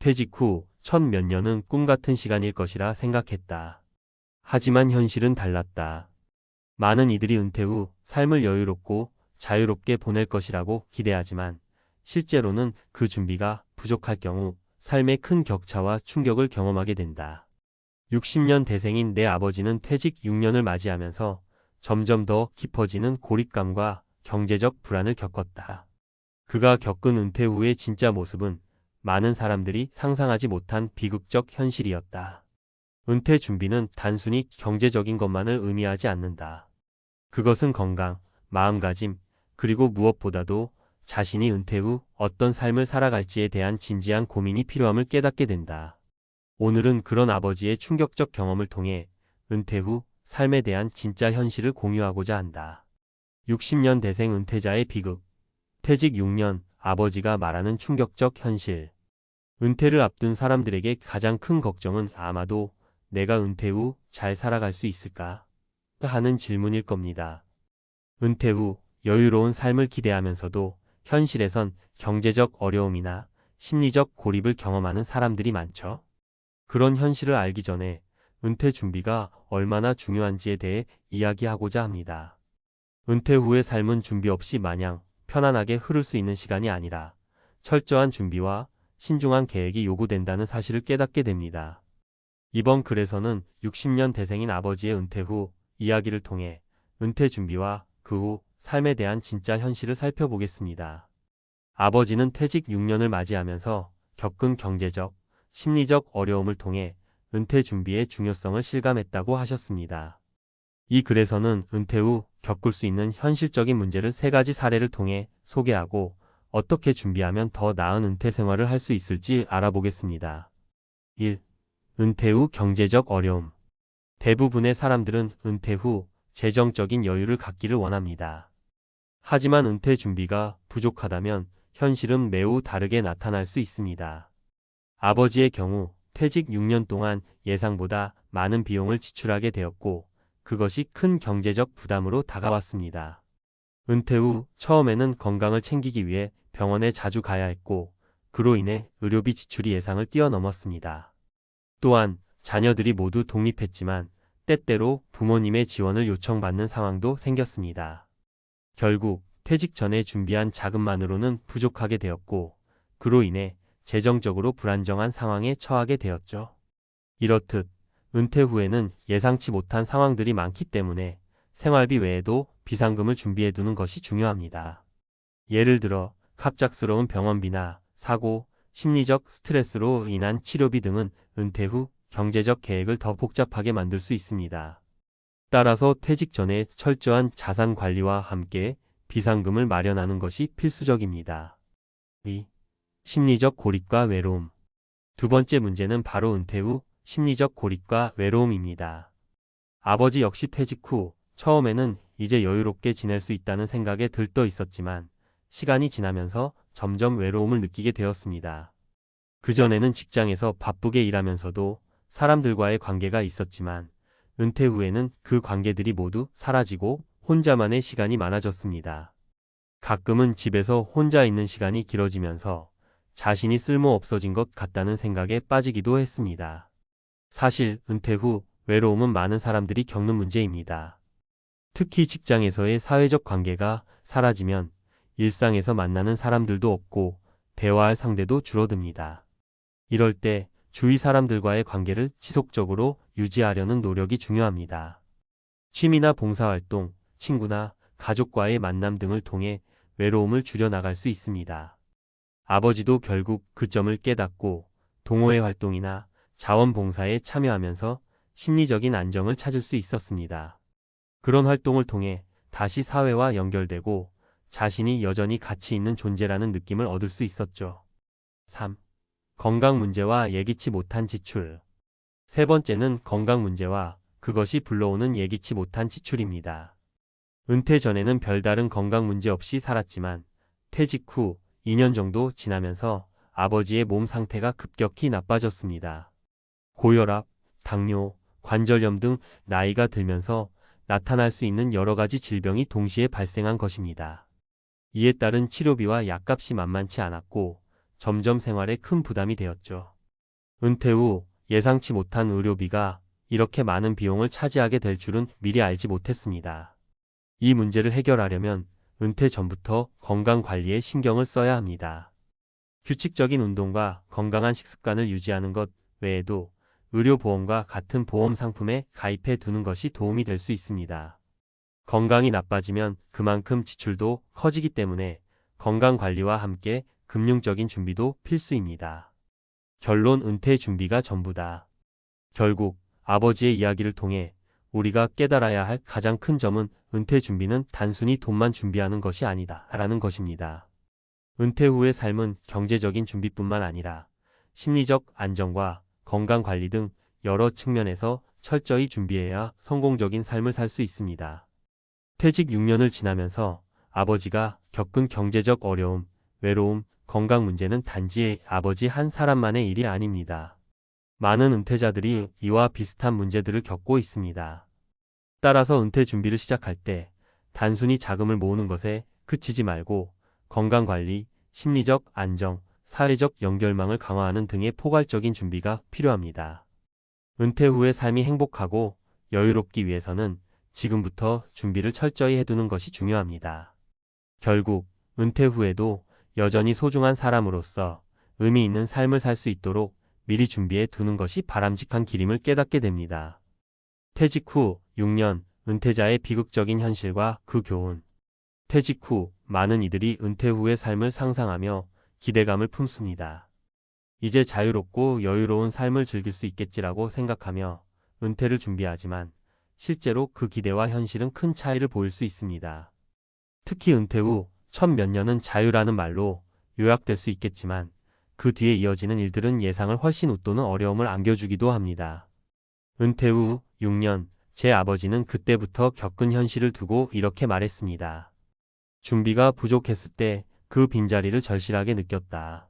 퇴직 후 첫 몇 년은 꿈 같은 시간일 것이라 생각했다. 하지만 현실은 달랐다. 많은 이들이 은퇴 후 삶을 여유롭고 자유롭게 보낼 것이라고 기대하지만 실제로는 그 준비가 부족할 경우 삶의 큰 격차와 충격을 경험하게 된다. 60년 대생인 내 아버지는 퇴직 6년을 맞이하면서 점점 더 깊어지는 고립감과 경제적 불안을 겪었다. 그가 겪은 은퇴 후의 진짜 모습은 많은 사람들이 상상하지 못한 비극적 현실이었다. 은퇴 준비는 단순히 경제적인 것만을 의미하지 않는다. 그것은 건강, 마음가짐, 그리고 무엇보다도 자신이 은퇴 후 어떤 삶을 살아갈지에 대한 진지한 고민이 필요함을 깨닫게 된다. 오늘은 그런 아버지의 충격적 경험을 통해 은퇴 후 삶에 대한 진짜 현실을 공유하고자 한다. 60년 대생 은퇴자의 비극. 퇴직 6년, 아버지가 말하는 충격적 현실. 은퇴를 앞둔 사람들에게 가장 큰 걱정은 아마도 내가 은퇴 후 잘 살아갈 수 있을까? 하는 질문일 겁니다. 은퇴 후 여유로운 삶을 기대하면서도 현실에선 경제적 어려움이나 심리적 고립을 경험하는 사람들이 많죠. 그런 현실을 알기 전에 은퇴 준비가 얼마나 중요한지에 대해 이야기하고자 합니다. 은퇴 후의 삶은 준비 없이 마냥 편안하게 흐를 수 있는 시간이 아니라 철저한 준비와 신중한 계획이 요구된다는 사실을 깨닫게 됩니다. 이번 글에서는 60년 대생인 아버지의 은퇴 후 이야기를 통해 은퇴 준비와 그 후 삶에 대한 진짜 현실을 살펴보겠습니다. 아버지는 퇴직 6년을 맞이하면서 겪은 경제적, 심리적 어려움을 통해 은퇴 준비의 중요성을 실감했다고 하셨습니다. 이 글에서는 은퇴 후 겪을 수 있는 현실적인 문제를 3가지 사례를 통해 소개하고 어떻게 준비하면 더 나은 은퇴 생활을 할 수 있을지 알아보겠습니다. 1. 은퇴 후 경제적 어려움. 대부분의 사람들은 은퇴 후 재정적인 여유를 갖기를 원합니다. 하지만 은퇴 준비가 부족하다면 현실은 매우 다르게 나타날 수 있습니다. 아버지의 경우 퇴직 6년 동안 예상보다 많은 비용을 지출하게 되었고 그것이 큰 경제적 부담으로 다가왔습니다. 은퇴 후 처음에는 건강을 챙기기 위해 병원에 자주 가야 했고 그로 인해 의료비 지출이 예상을 뛰어넘었습니다. 또한 자녀들이 모두 독립했지만 때때로 부모님의 지원을 요청받는 상황도 생겼습니다. 결국 퇴직 전에 준비한 자금만으로는 부족하게 되었고 그로 인해 재정적으로 불안정한 상황에 처하게 되었죠. 이렇듯 은퇴 후에는 예상치 못한 상황들이 많기 때문에 생활비 외에도 비상금을 준비해두는 것이 중요합니다. 예를 들어 갑작스러운 병원비나 사고, 심리적 스트레스로 인한 치료비 등은 은퇴 후 경제적 계획을 더 복잡하게 만들 수 있습니다. 따라서 퇴직 전에 철저한 자산 관리와 함께 비상금을 마련하는 것이 필수적입니다. 2. 심리적 고립과 외로움. 두 번째 문제는 바로 은퇴 후 심리적 고립과 외로움입니다. 아버지 역시 퇴직 후 처음에는 이제 여유롭게 지낼 수 있다는 생각에 들떠 있었지만 시간이 지나면서 점점 외로움을 느끼게 되었습니다. 그전에는 직장에서 바쁘게 일하면서도 사람들과의 관계가 있었지만 은퇴 후에는 그 관계들이 모두 사라지고 혼자만의 시간이 많아졌습니다. 가끔은 집에서 혼자 있는 시간이 길어지면서 자신이 쓸모 없어진 것 같다는 생각에 빠지기도 했습니다. 사실 은퇴 후 외로움은 많은 사람들이 겪는 문제입니다. 특히 직장에서의 사회적 관계가 사라지면 일상에서 만나는 사람들도 없고 대화할 상대도 줄어듭니다. 이럴 때 주위 사람들과의 관계를 지속적으로 유지하려는 노력이 중요합니다. 취미나 봉사활동, 친구나 가족과의 만남 등을 통해 외로움을 줄여나갈 수 있습니다. 아버지도 결국 그 점을 깨닫고 동호회 활동이나 자원봉사에 참여하면서 심리적인 안정을 찾을 수 있었습니다. 그런 활동을 통해 다시 사회와 연결되고 자신이 여전히 가치 있는 존재라는 느낌을 얻을 수 있었죠. 3. 건강 문제와 예기치 못한 지출. 세 번째는 건강 문제와 그것이 불러오는 예기치 못한 지출입니다. 은퇴 전에는 별다른 건강 문제 없이 살았지만 퇴직 후 2년 정도 지나면서 아버지의 몸 상태가 급격히 나빠졌습니다. 고혈압, 당뇨, 관절염 등 나이가 들면서 나타날 수 있는 여러 가지 질병이 동시에 발생한 것입니다. 이에 따른 치료비와 약값이 만만치 않았고 점점 생활에 큰 부담이 되었죠. 은퇴 후 예상치 못한 의료비가 이렇게 많은 비용을 차지하게 될 줄은 미리 알지 못했습니다. 이 문제를 해결하려면 은퇴 전부터 건강 관리에 신경을 써야 합니다. 규칙적인 운동과 건강한 식습관을 유지하는 것 외에도 의료보험과 같은 보험 상품에 가입해 두는 것이 도움이 될 수 있습니다. 건강이 나빠지면 그만큼 지출도 커지기 때문에 건강관리와 함께 금융적인 준비도 필수입니다. 결론: 은퇴 준비가 전부다. 결국 아버지의 이야기를 통해 우리가 깨달아야 할 가장 큰 점은 은퇴 준비는 단순히 돈만 준비하는 것이 아니다 라는 것입니다. 은퇴 후의 삶은 경제적인 준비뿐만 아니라 심리적 안정과 건강관리 등 여러 측면에서 철저히 준비해야 성공적인 삶을 살 수 있습니다. 퇴직 6년을 지나면서 아버지가 겪은 경제적 어려움, 외로움, 건강 문제는 단지 아버지 한 사람만의 일이 아닙니다. 많은 은퇴자들이 이와 비슷한 문제들을 겪고 있습니다. 따라서 은퇴 준비를 시작할 때 단순히 자금을 모으는 것에 그치지 말고 건강관리, 심리적 안정, 사회적 연결망을 강화하는 등의 포괄적인 준비가 필요합니다. 은퇴 후의 삶이 행복하고 여유롭기 위해서는 지금부터 준비를 철저히 해두는 것이 중요합니다. 결국 은퇴 후에도 여전히 소중한 사람으로서 의미 있는 삶을 살 수 있도록 미리 준비해 두는 것이 바람직한 길임을 깨닫게 됩니다. 퇴직 후 6년, 은퇴자의 비극적인 현실과 그 교훈. 퇴직 후 많은 이들이 은퇴 후의 삶을 상상하며 기대감을 품습니다. 이제 자유롭고 여유로운 삶을 즐길 수 있겠지라고 생각하며 은퇴를 준비하지만 실제로 그 기대와 현실은 큰 차이를 보일 수 있습니다. 특히 은퇴 후 첫 몇 년은 자유라는 말로 요약될 수 있겠지만 그 뒤에 이어지는 일들은 예상을 훨씬 웃도는 어려움을 안겨주기도 합니다. 은퇴 후 6년, 제 아버지는 그때부터 겪은 현실을 두고 이렇게 말했습니다. 준비가 부족했을 때 그 빈자리를 절실하게 느꼈다.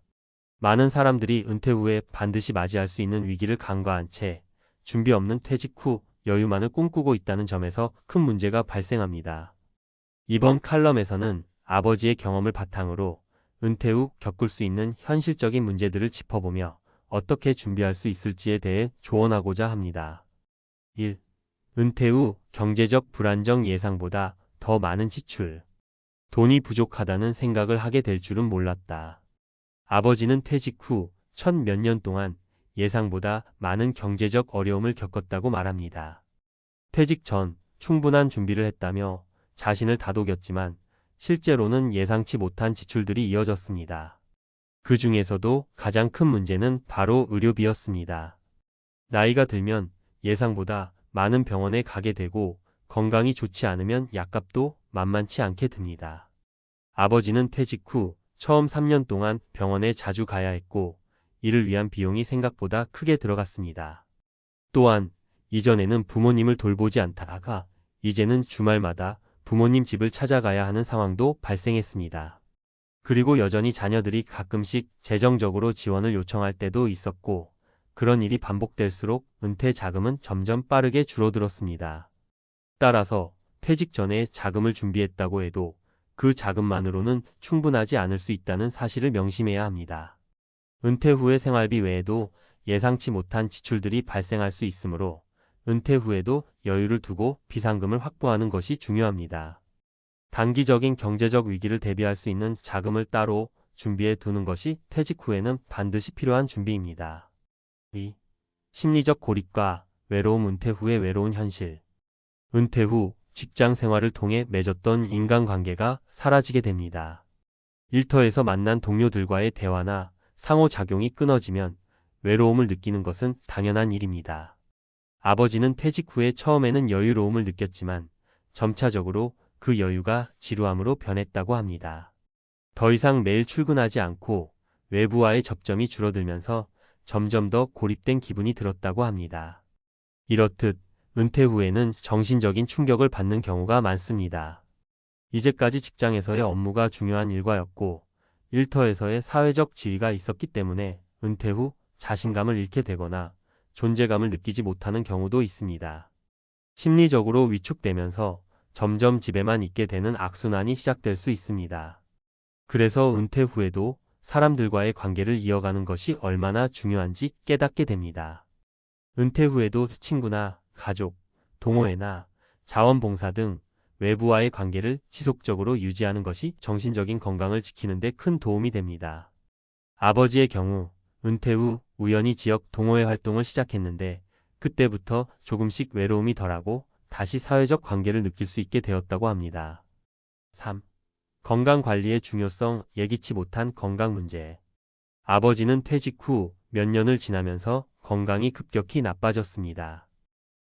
많은 사람들이 은퇴 후에 반드시 맞이할 수 있는 위기를 간과한 채 준비 없는 퇴직 후 여유만을 꿈꾸고 있다는 점에서 큰 문제가 발생합니다. 이번 칼럼에서는 아버지의 경험을 바탕으로 은퇴 후 겪을 수 있는 현실적인 문제들을 짚어보며 어떻게 준비할 수 있을지에 대해 조언하고자 합니다. 1. 은퇴 후 경제적 불안정, 예상보다 더 많은 지출. 돈이 부족하다는 생각을 하게 될 줄은 몰랐다. 아버지는 퇴직 후 첫 몇 년 동안 예상보다 많은 경제적 어려움을 겪었다고 말합니다. 퇴직 전 충분한 준비를 했다며 자신을 다독였지만 실제로는 예상치 못한 지출들이 이어졌습니다. 그 중에서도 가장 큰 문제는 바로 의료비였습니다. 나이가 들면 예상보다 많은 병원에 가게 되고 건강이 좋지 않으면 약값도 만만치 않게 듭니다. 아버지는 퇴직 후 처음 3년 동안 병원에 자주 가야 했고 이를 위한 비용이 생각보다 크게 들어갔습니다. 또한 이전에는 부모님을 돌보지 않다가 이제는 주말마다 부모님 집을 찾아가야 하는 상황도 발생했습니다. 그리고 여전히 자녀들이 가끔씩 재정적으로 지원을 요청할 때도 있었고 그런 일이 반복될수록 은퇴 자금은 점점 빠르게 줄어들었습니다. 따라서 퇴직 전에 자금을 준비했다고 해도 그 자금만으로는 충분하지 않을 수 있다는 사실을 명심해야 합니다. 은퇴 후의 생활비 외에도 예상치 못한 지출들이 발생할 수 있으므로 은퇴 후에도 여유를 두고 비상금을 확보하는 것이 중요합니다. 단기적인 경제적 위기를 대비할 수 있는 자금을 따로 준비해 두는 것이 퇴직 후에는 반드시 필요한 준비입니다. 2. 심리적 고립과 외로움. 은퇴 후의 외로운 현실. 은퇴 후 직장 생활을 통해 맺었던 인간관계가 사라지게 됩니다. 일터에서 만난 동료들과의 대화나 상호작용이 끊어지면 외로움을 느끼는 것은 당연한 일입니다. 아버지는 퇴직 후에 처음에는 여유로움을 느꼈지만 점차적으로 그 여유가 지루함으로 변했다고 합니다. 더 이상 매일 출근하지 않고 외부와의 접점이 줄어들면서 점점 더 고립된 기분이 들었다고 합니다. 이렇듯 은퇴 후에는 정신적인 충격을 받는 경우가 많습니다. 이제까지 직장에서의 업무가 중요한 일과였고 일터에서의 사회적 지위가 있었기 때문에 은퇴 후 자신감을 잃게 되거나 존재감을 느끼지 못하는 경우도 있습니다. 심리적으로 위축되면서 점점 집에만 있게 되는 악순환이 시작될 수 있습니다. 그래서 은퇴 후에도 사람들과의 관계를 이어가는 것이 얼마나 중요한지 깨닫게 됩니다. 은퇴 후에도 친구나 가족, 동호회나 자원봉사 등 외부와의 관계를 지속적으로 유지하는 것이 정신적인 건강을 지키는 데 큰 도움이 됩니다. 아버지의 경우 은퇴 후 우연히 지역 동호회 활동을 시작했는데 그때부터 조금씩 외로움이 덜하고 다시 사회적 관계를 느낄 수 있게 되었다고 합니다. 3. 건강관리의 중요성. 예기치 못한 건강 문제. 아버지는 퇴직 후 몇 년을 지나면서 건강이 급격히 나빠졌습니다.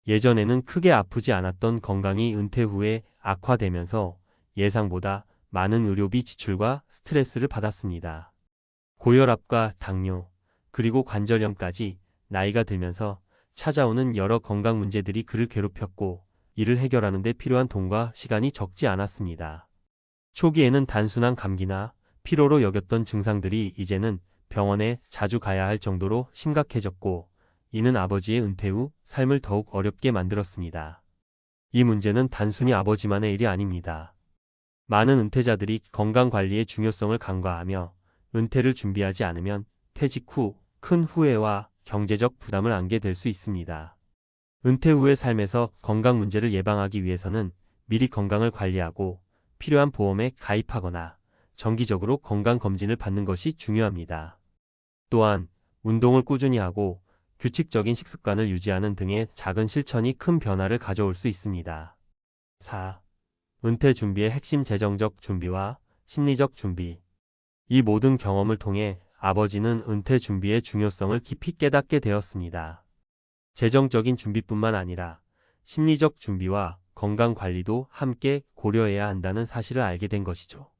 예전에는 크게 아프지 않았던 건강이 은퇴 후에 악화되면서 예상보다 많은 의료비 지출과 스트레스를 받았습니다. 고혈압과 당뇨, 그리고 관절염까지 나이가 들면서 찾아오는 여러 건강 문제들이 그를 괴롭혔고 이를 해결하는 데 필요한 돈과 시간이 적지 않았습니다. 초기에는 단순한 감기나 피로로 여겼던 증상들이 이제는 병원에 자주 가야 할 정도로 심각해졌고 이는 아버지의 은퇴 후 삶을 더욱 어렵게 만들었습니다. 이 문제는 단순히 아버지만의 일이 아닙니다. 많은 은퇴자들이 건강관리의 중요성을 간과하며 은퇴를 준비하지 않으면 퇴직 후 큰 후회와 경제적 부담을 안게 될 수 있습니다. 은퇴 후의 삶에서 건강 문제를 예방하기 위해서는 미리 건강을 관리하고 필요한 보험에 가입하거나 정기적으로 건강검진을 받는 것이 중요합니다. 또한 운동을 꾸준히 하고 규칙적인 식습관을 유지하는 등의 작은 실천이 큰 변화를 가져올 수 있습니다. 4. 은퇴 준비의 핵심. 재정적 준비와 심리적 준비. 이 모든 경험을 통해 아버지는 은퇴 준비의 중요성을 깊이 깨닫게 되었습니다. 재정적인 준비뿐만 아니라 심리적 준비와 건강 관리도 함께 고려해야 한다는 사실을 알게 된 것이죠.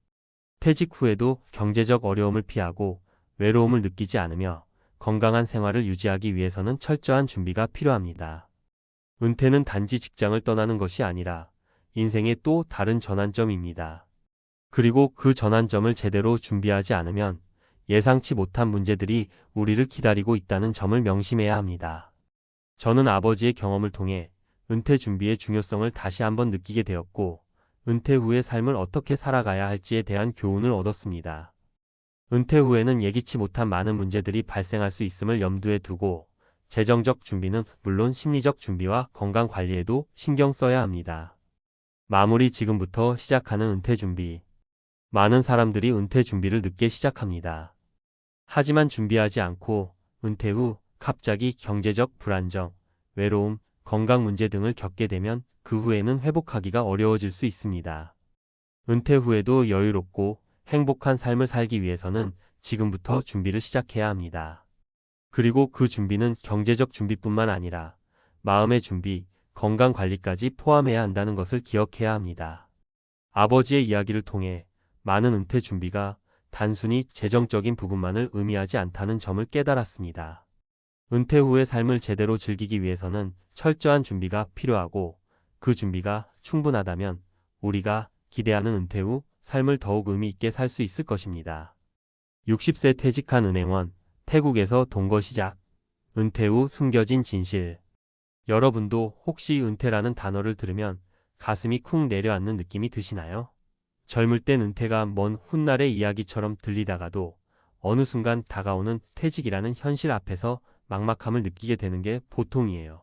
퇴직 후에도 경제적 어려움을 피하고 외로움을 느끼지 않으며 건강한 생활을 유지하기 위해서는 철저한 준비가 필요합니다. 은퇴는 단지 직장을 떠나는 것이 아니라 인생의 또 다른 전환점입니다. 그리고 그 전환점을 제대로 준비하지 않으면 예상치 못한 문제들이 우리를 기다리고 있다는 점을 명심해야 합니다. 저는 아버지의 경험을 통해 은퇴 준비의 중요성을 다시 한번 느끼게 되었고, 은퇴 후의 삶을 어떻게 살아가야 할지에 대한 교훈을 얻었습니다. 은퇴 후에는 예기치 못한 많은 문제들이 발생할 수 있음을 염두에 두고, 재정적 준비는 물론 심리적 준비와 건강 관리에도 신경 써야 합니다. 마무리. 지금부터 시작하는 은퇴 준비. 많은 사람들이 은퇴 준비를 늦게 시작합니다. 하지만 준비하지 않고 은퇴 후 갑자기 경제적 불안정, 외로움, 건강 문제 등을 겪게 되면 그 후에는 회복하기가 어려워질 수 있습니다. 은퇴 후에도 여유롭고 행복한 삶을 살기 위해서는 지금부터 준비를 시작해야 합니다. 그리고 그 준비는 경제적 준비뿐만 아니라 마음의 준비, 건강 관리까지 포함해야 한다는 것을 기억해야 합니다. 아버지의 이야기를 통해 많은 은퇴 준비가 단순히 재정적인 부분만을 의미하지 않다는 점을 깨달았습니다. 은퇴 후의 삶을 제대로 즐기기 위해서는 철저한 준비가 필요하고, 그 준비가 충분하다면 우리가 기대하는 은퇴 후 삶을 더욱 의미 있게 살 수 있을 것입니다. 60세 퇴직한 은행원, 태국에서 동거 시작. 은퇴 후 숨겨진 진실. 여러분도 혹시 은퇴라는 단어를 들으면 가슴이 쿵 내려앉는 느낌이 드시나요? 젊을 땐 은퇴가 먼 훗날의 이야기처럼 들리다가도 어느 순간 다가오는 퇴직이라는 현실 앞에서 막막함을 느끼게 되는 게 보통이에요.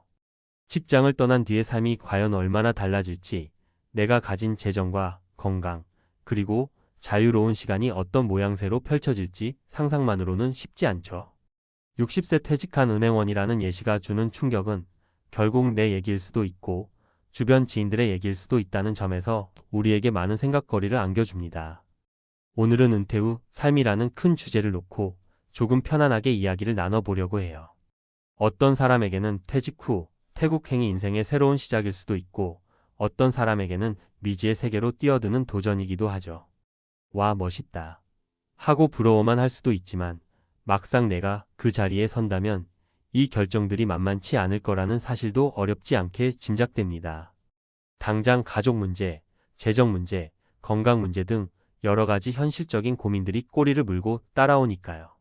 직장을 떠난 뒤의 삶이 과연 얼마나 달라질지, 내가 가진 재정과 건강, 그리고 자유로운 시간이 어떤 모양새로 펼쳐질지 상상만으로는 쉽지 않죠. 60세 퇴직한 은행원이라는 예시가 주는 충격은 결국 내 얘기일 수도 있고 주변 지인들의 얘기일 수도 있다는 점에서 우리에게 많은 생각거리를 안겨줍니다. 오늘은 은퇴 후 삶이라는 큰 주제를 놓고 조금 편안하게 이야기를 나눠보려고 해요. 어떤 사람에게는 퇴직 후 태국행이 인생의 새로운 시작일 수도 있고, 어떤 사람에게는 미지의 세계로 뛰어드는 도전이기도 하죠. 와, 멋있다 하고 부러워만 할 수도 있지만, 막상 내가 그 자리에 선다면 이 결정들이 만만치 않을 거라는 사실도 어렵지 않게 짐작됩니다. 당장 가족 문제, 재정 문제, 건강 문제 등 여러 가지 현실적인 고민들이 꼬리를 물고 따라오니까요.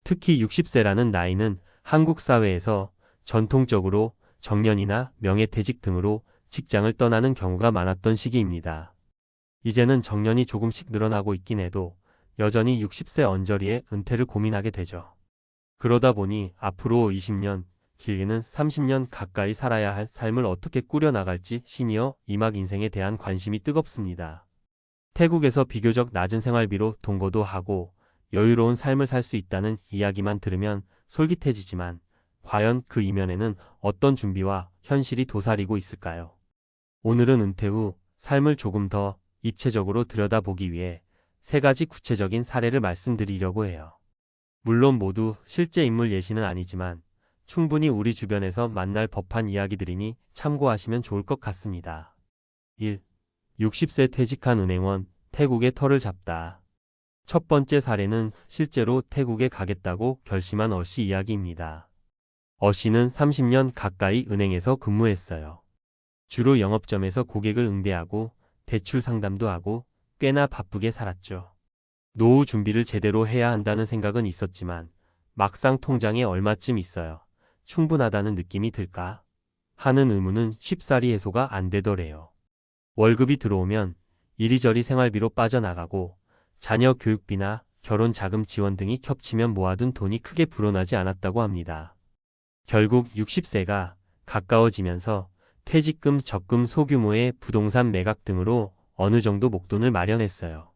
특히 60세라는 나이는 한국 사회에서 전통적으로 정년이나 명예퇴직 등으로 직장을 떠나는 경우가 많았던 시기입니다. 이제는 정년이 조금씩 늘어나고 있긴 해도 여전히 60세 언저리에 은퇴를 고민하게 되죠. 그러다 보니 앞으로 20년, 길게는 30년 가까이 살아야 할 삶을 어떻게 꾸려나갈지 시니어 이막 인생에 대한 관심이 뜨겁습니다. 태국에서 비교적 낮은 생활비로 동거도 하고 여유로운 삶을 살 수 있다는 이야기만 들으면 솔깃해지지만 과연 그 이면에는 어떤 준비와 현실이 도사리고 있을까요? 오늘은 은퇴 후 삶을 조금 더 입체적으로 들여다보기 위해 세 가지 구체적인 사례를 말씀드리려고 해요. 물론 모두 실제 인물 예시는 아니지만 충분히 우리 주변에서 만날 법한 이야기들이니 참고하시면 좋을 것 같습니다. 1. 60세 퇴직한 은행원, 태국의 터를 잡다. 첫 번째 사례는 실제로 태국에 가겠다고 결심한 어씨 이야기입니다. 어씨는 30년 가까이 은행에서 근무했어요. 주로 영업점에서 고객을 응대하고 대출 상담도 하고 꽤나 바쁘게 살았죠. 노후 준비를 제대로 해야 한다는 생각은 있었지만 막상 통장에 얼마쯤 있어요. 충분하다는 느낌이 들까? 하는 의문은 쉽사리 해소가 안 되더래요. 월급이 들어오면 이리저리 생활비로 빠져나가고 자녀 교육비나 결혼 자금 지원 등이 겹치면 모아둔 돈이 크게 불어나지 않았다고 합니다. 결국 60세가 가까워지면서 퇴직금, 적금, 소규모의 부동산 매각 등으로 어느 정도 목돈을 마련했어요.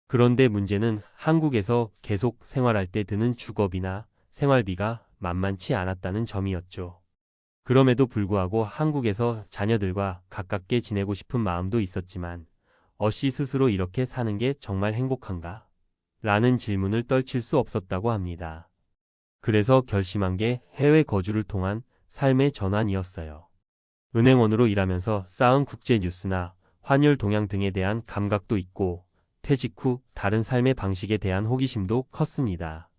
그런데 문제는 한국에서 계속 생활할 때 드는 주거비나 생활비가 만만치 않았다는 점이었죠. 그럼에도 불구하고 한국에서 자녀들과 가깝게 지내고 싶은 마음도 있었지만 어씨 스스로 이렇게 사는 게 정말 행복한가? 라는 질문을 떨칠 수 없었다고 합니다. 그래서 결심한 게 해외 거주를 통한 삶의 전환이었어요. 은행원으로 일하면서 쌓은 국제 뉴스나 환율 동향 등에 대한 감각도 있고 퇴직 후 다른 삶의 방식에 대한 호기심도 컸습니다.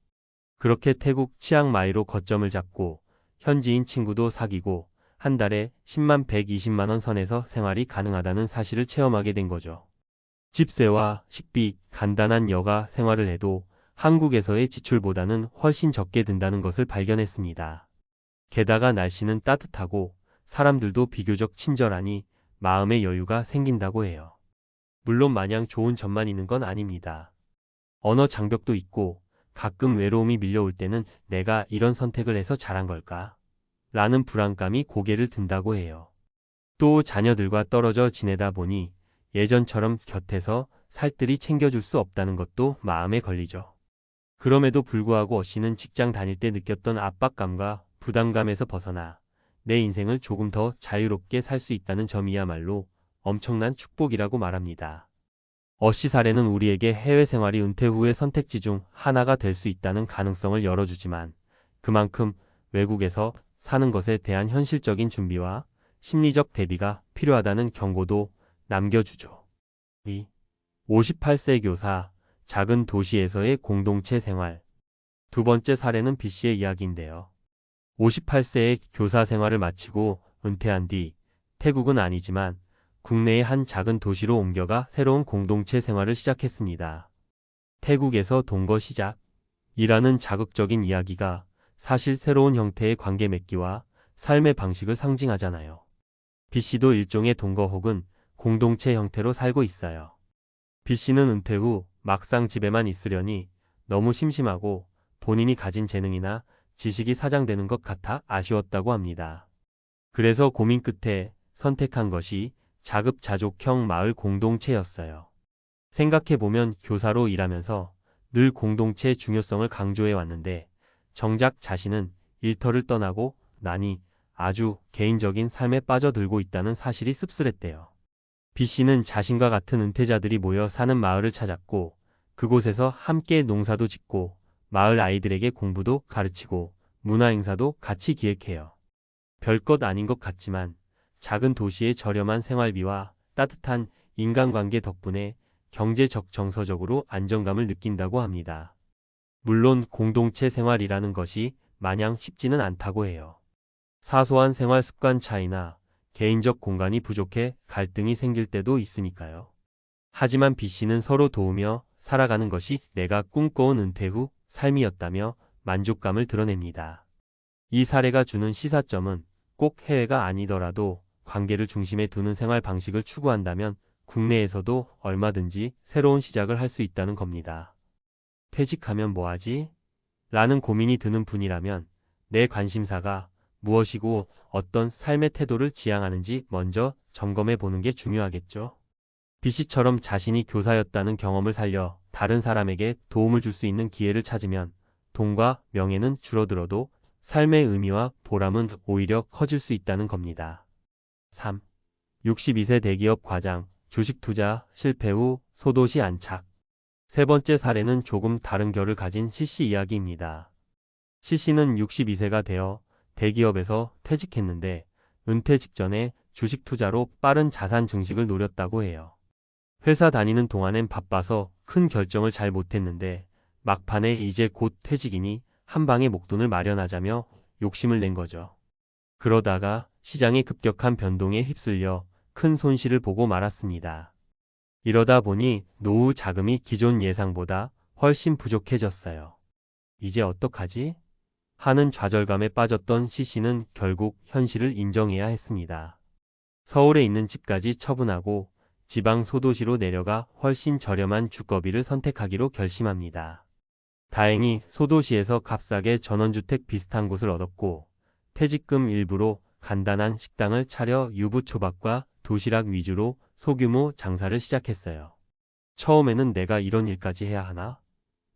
그렇게 태국 치앙마이로 거점을 잡고 현지인 친구도 사귀고 한 달에 10만 120만 원 선에서 생활이 가능하다는 사실을 체험하게 된 거죠. 집세와 식비, 간단한 여가 생활을 해도 한국에서의 지출보다는 훨씬 적게 든다는 것을 발견했습니다. 게다가 날씨는 따뜻하고 사람들도 비교적 친절하니 마음의 여유가 생긴다고 해요. 물론 마냥 좋은 점만 있는 건 아닙니다. 언어 장벽도 있고 가끔 외로움이 밀려올 때는 내가 이런 선택을 해서 잘한 걸까? 라는 불안감이 고개를 든다고 해요. 또 자녀들과 떨어져 지내다 보니 예전처럼 곁에서 살뜰히 챙겨줄 수 없다는 것도 마음에 걸리죠. 그럼에도 불구하고 어씨는 직장 다닐 때 느꼈던 압박감과 부담감에서 벗어나 내 인생을 조금 더 자유롭게 살 수 있다는 점이야말로 엄청난 축복이라고 말합니다. 어씨 사례는 우리에게 해외 생활이 은퇴 후의 선택지 중 하나가 될 수 있다는 가능성을 열어주지만 그만큼 외국에서 사는 것에 대한 현실적인 준비와 심리적 대비가 필요하다는 경고도 남겨주죠. 2. 58세 교사, 작은 도시에서의 공동체 생활. 두 번째 사례는 B씨의 이야기인데요. 58세의 교사 생활을 마치고 은퇴한 뒤 태국은 아니지만 국내의 한 작은 도시로 옮겨가 새로운 공동체 생활을 시작했습니다. 태국에서 동거 시작이라는 자극적인 이야기가 사실 새로운 형태의 관계 맺기와 삶의 방식을 상징하잖아요. B씨도 일종의 동거 혹은 공동체 형태로 살고 있어요. B씨는 은퇴 후 막상 집에만 있으려니 너무 심심하고 본인이 가진 재능이나 지식이 사장되는 것 같아 아쉬웠다고 합니다. 그래서 고민 끝에 선택한 것이 자급자족형 마을 공동체였어요. 생각해보면 교사로 일하면서 늘 공동체의 중요성을 강조해 왔는데 정작 자신은 일터를 떠나고 나니 아주 개인적인 삶에 빠져들고 있다는 사실이 씁쓸했대요. B씨는 자신과 같은 은퇴자들이 모여 사는 마을을 찾았고 그곳에서 함께 농사도 짓고 마을 아이들에게 공부도 가르치고 문화행사도 같이 기획해요. 별것 아닌 것 같지만 작은 도시의 저렴한 생활비와 따뜻한 인간관계 덕분에 경제적 정서적으로 안정감을 느낀다고 합니다. 물론 공동체 생활이라는 것이 마냥 쉽지는 않다고 해요. 사소한 생활 습관 차이나 개인적 공간이 부족해 갈등이 생길 때도 있으니까요. 하지만 B씨는 서로 도우며 살아가는 것이 내가 꿈꿔온 은퇴 후 삶이었다며 만족감을 드러냅니다. 이 사례가 주는 시사점은 꼭 해외가 아니더라도 관계를 중심에 두는 생활 방식을 추구한다면 국내에서도 얼마든지 새로운 시작을 할 수 있다는 겁니다. 퇴직하면 뭐하지? 라는 고민이 드는 분이라면 내 관심사가 무엇이고 어떤 삶의 태도를 지향하는지 먼저 점검해 보는 게 중요하겠죠. 비씨처럼 자신이 교사였다는 경험을 살려 다른 사람에게 도움을 줄 수 있는 기회를 찾으면 돈과 명예는 줄어들어도 삶의 의미와 보람은 오히려 커질 수 있다는 겁니다. 3. 62세 대기업 과장, 주식 투자 실패 후 소도시 안착. 세 번째 사례는 조금 다른 결을 가진 C씨 이야기입니다. C씨는 62세가 되어 대기업에서 퇴직했는데 은퇴 직전에 주식 투자로 빠른 자산 증식을 노렸다고 해요. 회사 다니는 동안엔 바빠서 큰 결정을 잘 못했는데 막판에 이제 곧 퇴직이니 한 방에 목돈을 마련하자며 욕심을 낸 거죠. 그러다가 시장의 급격한 변동에 휩쓸려 큰 손실을 보고 말았습니다. 이러다 보니 노후 자금이 기존 예상보다 훨씬 부족해졌어요. 이제 어떡하지? 하는 좌절감에 빠졌던 C씨는 결국 현실을 인정해야 했습니다. 서울에 있는 집까지 처분하고 지방 소도시로 내려가 훨씬 저렴한 주거비를 선택하기로 결심합니다. 다행히 소도시에서 값싸게 전원주택 비슷한 곳을 얻었고 퇴직금 일부로 간단한 식당을 차려 유부초밥과 도시락 위주로 소규모 장사를 시작했어요. 처음에는 내가 이런 일까지 해야 하나?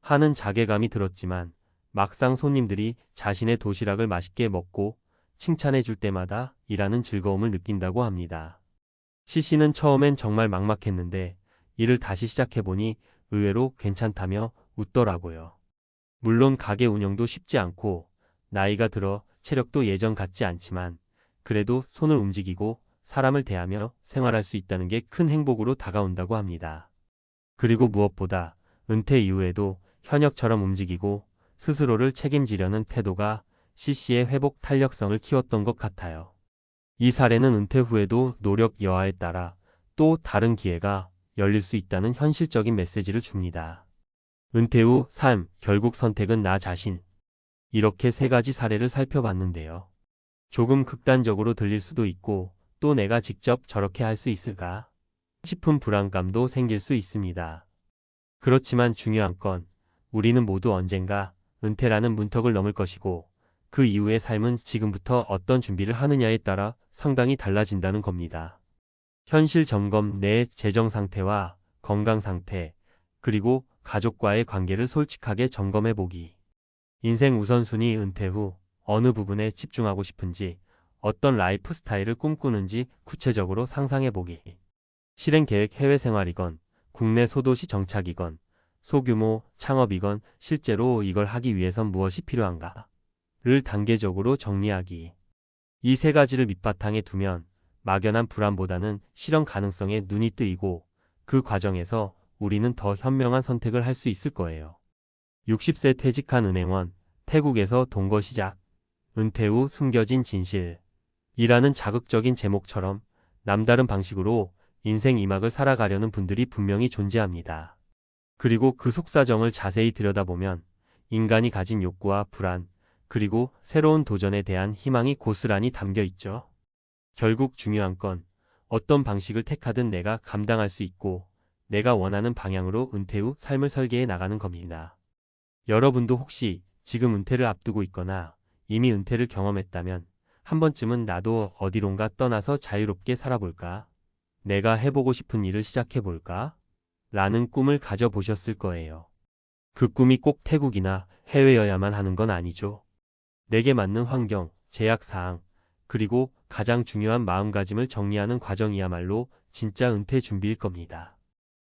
하는 자괴감이 들었지만 막상 손님들이 자신의 도시락을 맛있게 먹고 칭찬해 줄 때마다 일하는 즐거움을 느낀다고 합니다. C씨는 처음엔 정말 막막했는데 일을 다시 시작해보니 의외로 괜찮다며 웃더라고요. 물론 가게 운영도 쉽지 않고 나이가 들어 체력도 예전 같지 않지만 그래도 손을 움직이고 사람을 대하며 생활할 수 있다는 게 큰 행복으로 다가온다고 합니다. 그리고 무엇보다 은퇴 이후에도 현역처럼 움직이고 스스로를 책임지려는 태도가 C씨의 회복 탄력성을 키웠던 것 같아요. 이 사례는 은퇴 후에도 노력 여하에 따라 또 다른 기회가 열릴 수 있다는 현실적인 메시지를 줍니다. 은퇴 후 삶, 결국 선택은 나 자신. 이렇게 세 가지 사례를 살펴봤는데요. 조금 극단적으로 들릴 수도 있고 또 내가 직접 저렇게 할 수 있을까 싶은 불안감도 생길 수 있습니다. 그렇지만 중요한 건 우리는 모두 언젠가 은퇴라는 문턱을 넘을 것이고 그 이후의 삶은 지금부터 어떤 준비를 하느냐에 따라 상당히 달라진다는 겁니다. 현실 점검, 내 재정 상태와 건강 상태, 그리고 가족과의 관계를 솔직하게 점검해 보기. 인생 우선순위, 은퇴 후 어느 부분에 집중하고 싶은지, 어떤 라이프 스타일을 꿈꾸는지 구체적으로 상상해 보기. 실행 계획, 해외 생활이건 국내 소도시 정착이건 소규모 창업이건 실제로 이걸 하기 위해선 무엇이 필요한가를 단계적으로 정리하기. 이 세 가지를 밑바탕에 두면 막연한 불안보다는 실현 가능성에 눈이 뜨이고 그 과정에서 우리는 더 현명한 선택을 할 수 있을 거예요. 60세 퇴직한 은행원, 태국에서 동거 시작, 은퇴 후 숨겨진 진실. 이라는 자극적인 제목처럼 남다른 방식으로 인생 2막을 살아가려는 분들이 분명히 존재합니다. 그리고 그 속사정을 자세히 들여다보면 인간이 가진 욕구와 불안, 그리고 새로운 도전에 대한 희망이 고스란히 담겨 있죠. 결국 중요한 건 어떤 방식을 택하든 내가 감당할 수 있고 내가 원하는 방향으로 은퇴 후 삶을 설계해 나가는 겁니다. 여러분도 혹시 지금 은퇴를 앞두고 있거나 이미 은퇴를 경험했다면 한 번쯤은 나도 어디론가 떠나서 자유롭게 살아볼까? 내가 해보고 싶은 일을 시작해볼까? 라는 꿈을 가져보셨을 거예요. 그 꿈이 꼭 태국이나 해외여야만 하는 건 아니죠. 내게 맞는 환경, 제약사항, 그리고 가장 중요한 마음가짐을 정리하는 과정이야말로 진짜 은퇴 준비일 겁니다.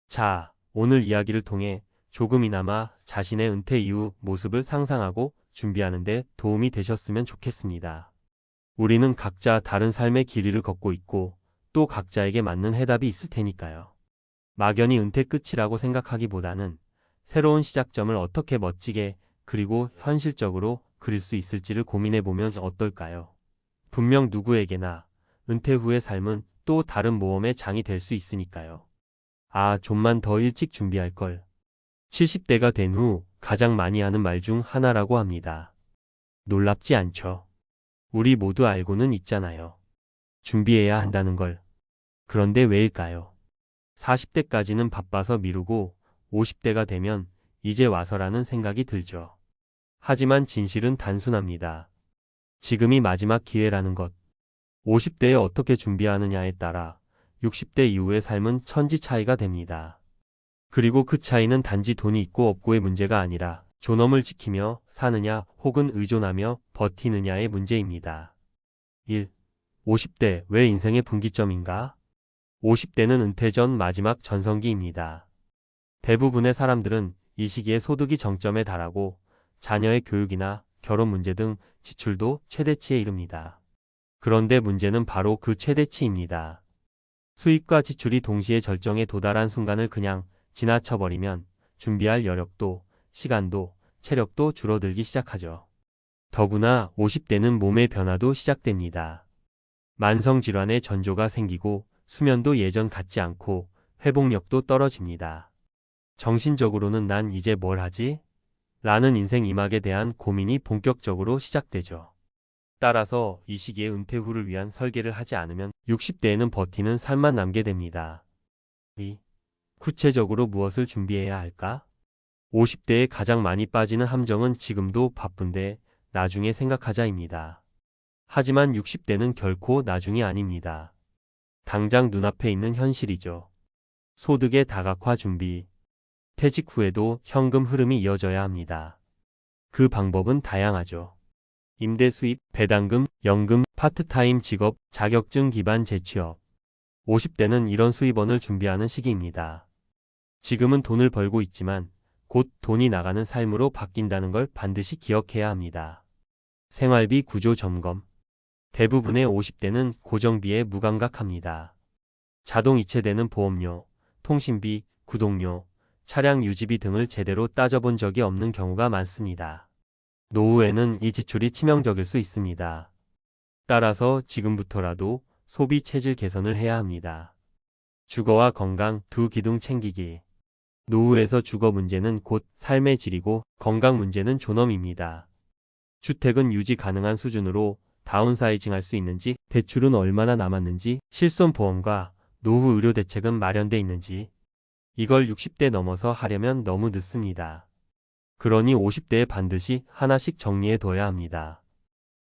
자, 오늘 이야기를 통해 조금이나마 자신의 은퇴 이후 모습을 상상하고 준비하는 데 도움이 되셨으면 좋겠습니다. 우리는 각자 다른 삶의 길이를 걷고 있고 또 각자에게 맞는 해답이 있을 테니까요. 막연히 은퇴 끝이라고 생각하기보다는 새로운 시작점을 어떻게 멋지게 그리고 현실적으로 그릴 수 있을지를 고민해보면 어떨까요? 분명 누구에게나 은퇴 후의 삶은 또 다른 모험의 장이 될 수 있으니까요. 아, 좀만 더 일찍 준비할 걸. 70대가 된 후 가장 많이 하는 말 중 하나라고 합니다. 놀랍지 않죠? 우리 모두 알고는 있잖아요. 준비해야 한다는 걸. 그런데 왜일까요? 40대까지는 바빠서 미루고 50대가 되면 이제 와서라는 생각이 들죠. 하지만 진실은 단순합니다. 지금이 마지막 기회라는 것. 50대에 어떻게 준비하느냐에 따라 60대 이후의 삶은 천지 차이가 됩니다. 그리고 그 차이는 단지 돈이 있고 없고의 문제가 아니라 존엄을 지키며 사느냐 혹은 의존하며 버티느냐의 문제입니다. 1. 50대 왜 인생의 분기점인가? 50대는 은퇴 전 마지막 전성기입니다. 대부분의 사람들은 이 시기에 소득이 정점에 달하고 자녀의 교육이나 결혼 문제 등 지출도 최대치에 이릅니다. 그런데 문제는 바로 그 최대치입니다. 수입과 지출이 동시에 절정에 도달한 순간을 그냥 지나쳐버리면 준비할 여력도, 시간도, 체력도 줄어들기 시작하죠. 더구나 50대는 몸의 변화도 시작됩니다. 만성질환의 전조가 생기고 수면도 예전 같지 않고 회복력도 떨어집니다. 정신적으로는 난 이제 뭘 하지? 라는 인생 이막에 대한 고민이 본격적으로 시작되죠. 따라서 이 시기에 은퇴 후를 위한 설계를 하지 않으면 60대에는 버티는 삶만 남게 됩니다. 2. 구체적으로 무엇을 준비해야 할까? 50대에 가장 많이 빠지는 함정은 지금도 바쁜데 나중에 생각하자입니다. 하지만 60대는 결코 나중이 아닙니다. 당장 눈앞에 있는 현실이죠. 소득의 다각화 준비. 퇴직 후에도 현금 흐름이 이어져야 합니다. 그 방법은 다양하죠. 임대 수입, 배당금, 연금, 파트타임 직업, 자격증 기반 재취업. 50대는 이런 수입원을 준비하는 시기입니다. 지금은 돈을 벌고 있지만 곧 돈이 나가는 삶으로 바뀐다는 걸 반드시 기억해야 합니다. 생활비 구조 점검. 대부분의 50대는 고정비에 무감각합니다. 자동 이체되는 보험료, 통신비, 구독료, 차량 유지비 등을 제대로 따져본 적이 없는 경우가 많습니다. 노후에는 이 지출이 치명적일 수 있습니다. 따라서 지금부터라도 소비 체질 개선을 해야 합니다. 주거와 건강 두 기둥 챙기기. 노후에서 주거 문제는 곧 삶의 질이고 건강 문제는 존엄입니다. 주택은 유지 가능한 수준으로 다운사이징 할 수 있는지, 대출은 얼마나 남았는지, 실손보험과 노후 의료 대책은 마련돼 있는지. 이걸 60대 넘어서 하려면 너무 늦습니다. 그러니 50대에 반드시 하나씩 정리해 둬야 합니다.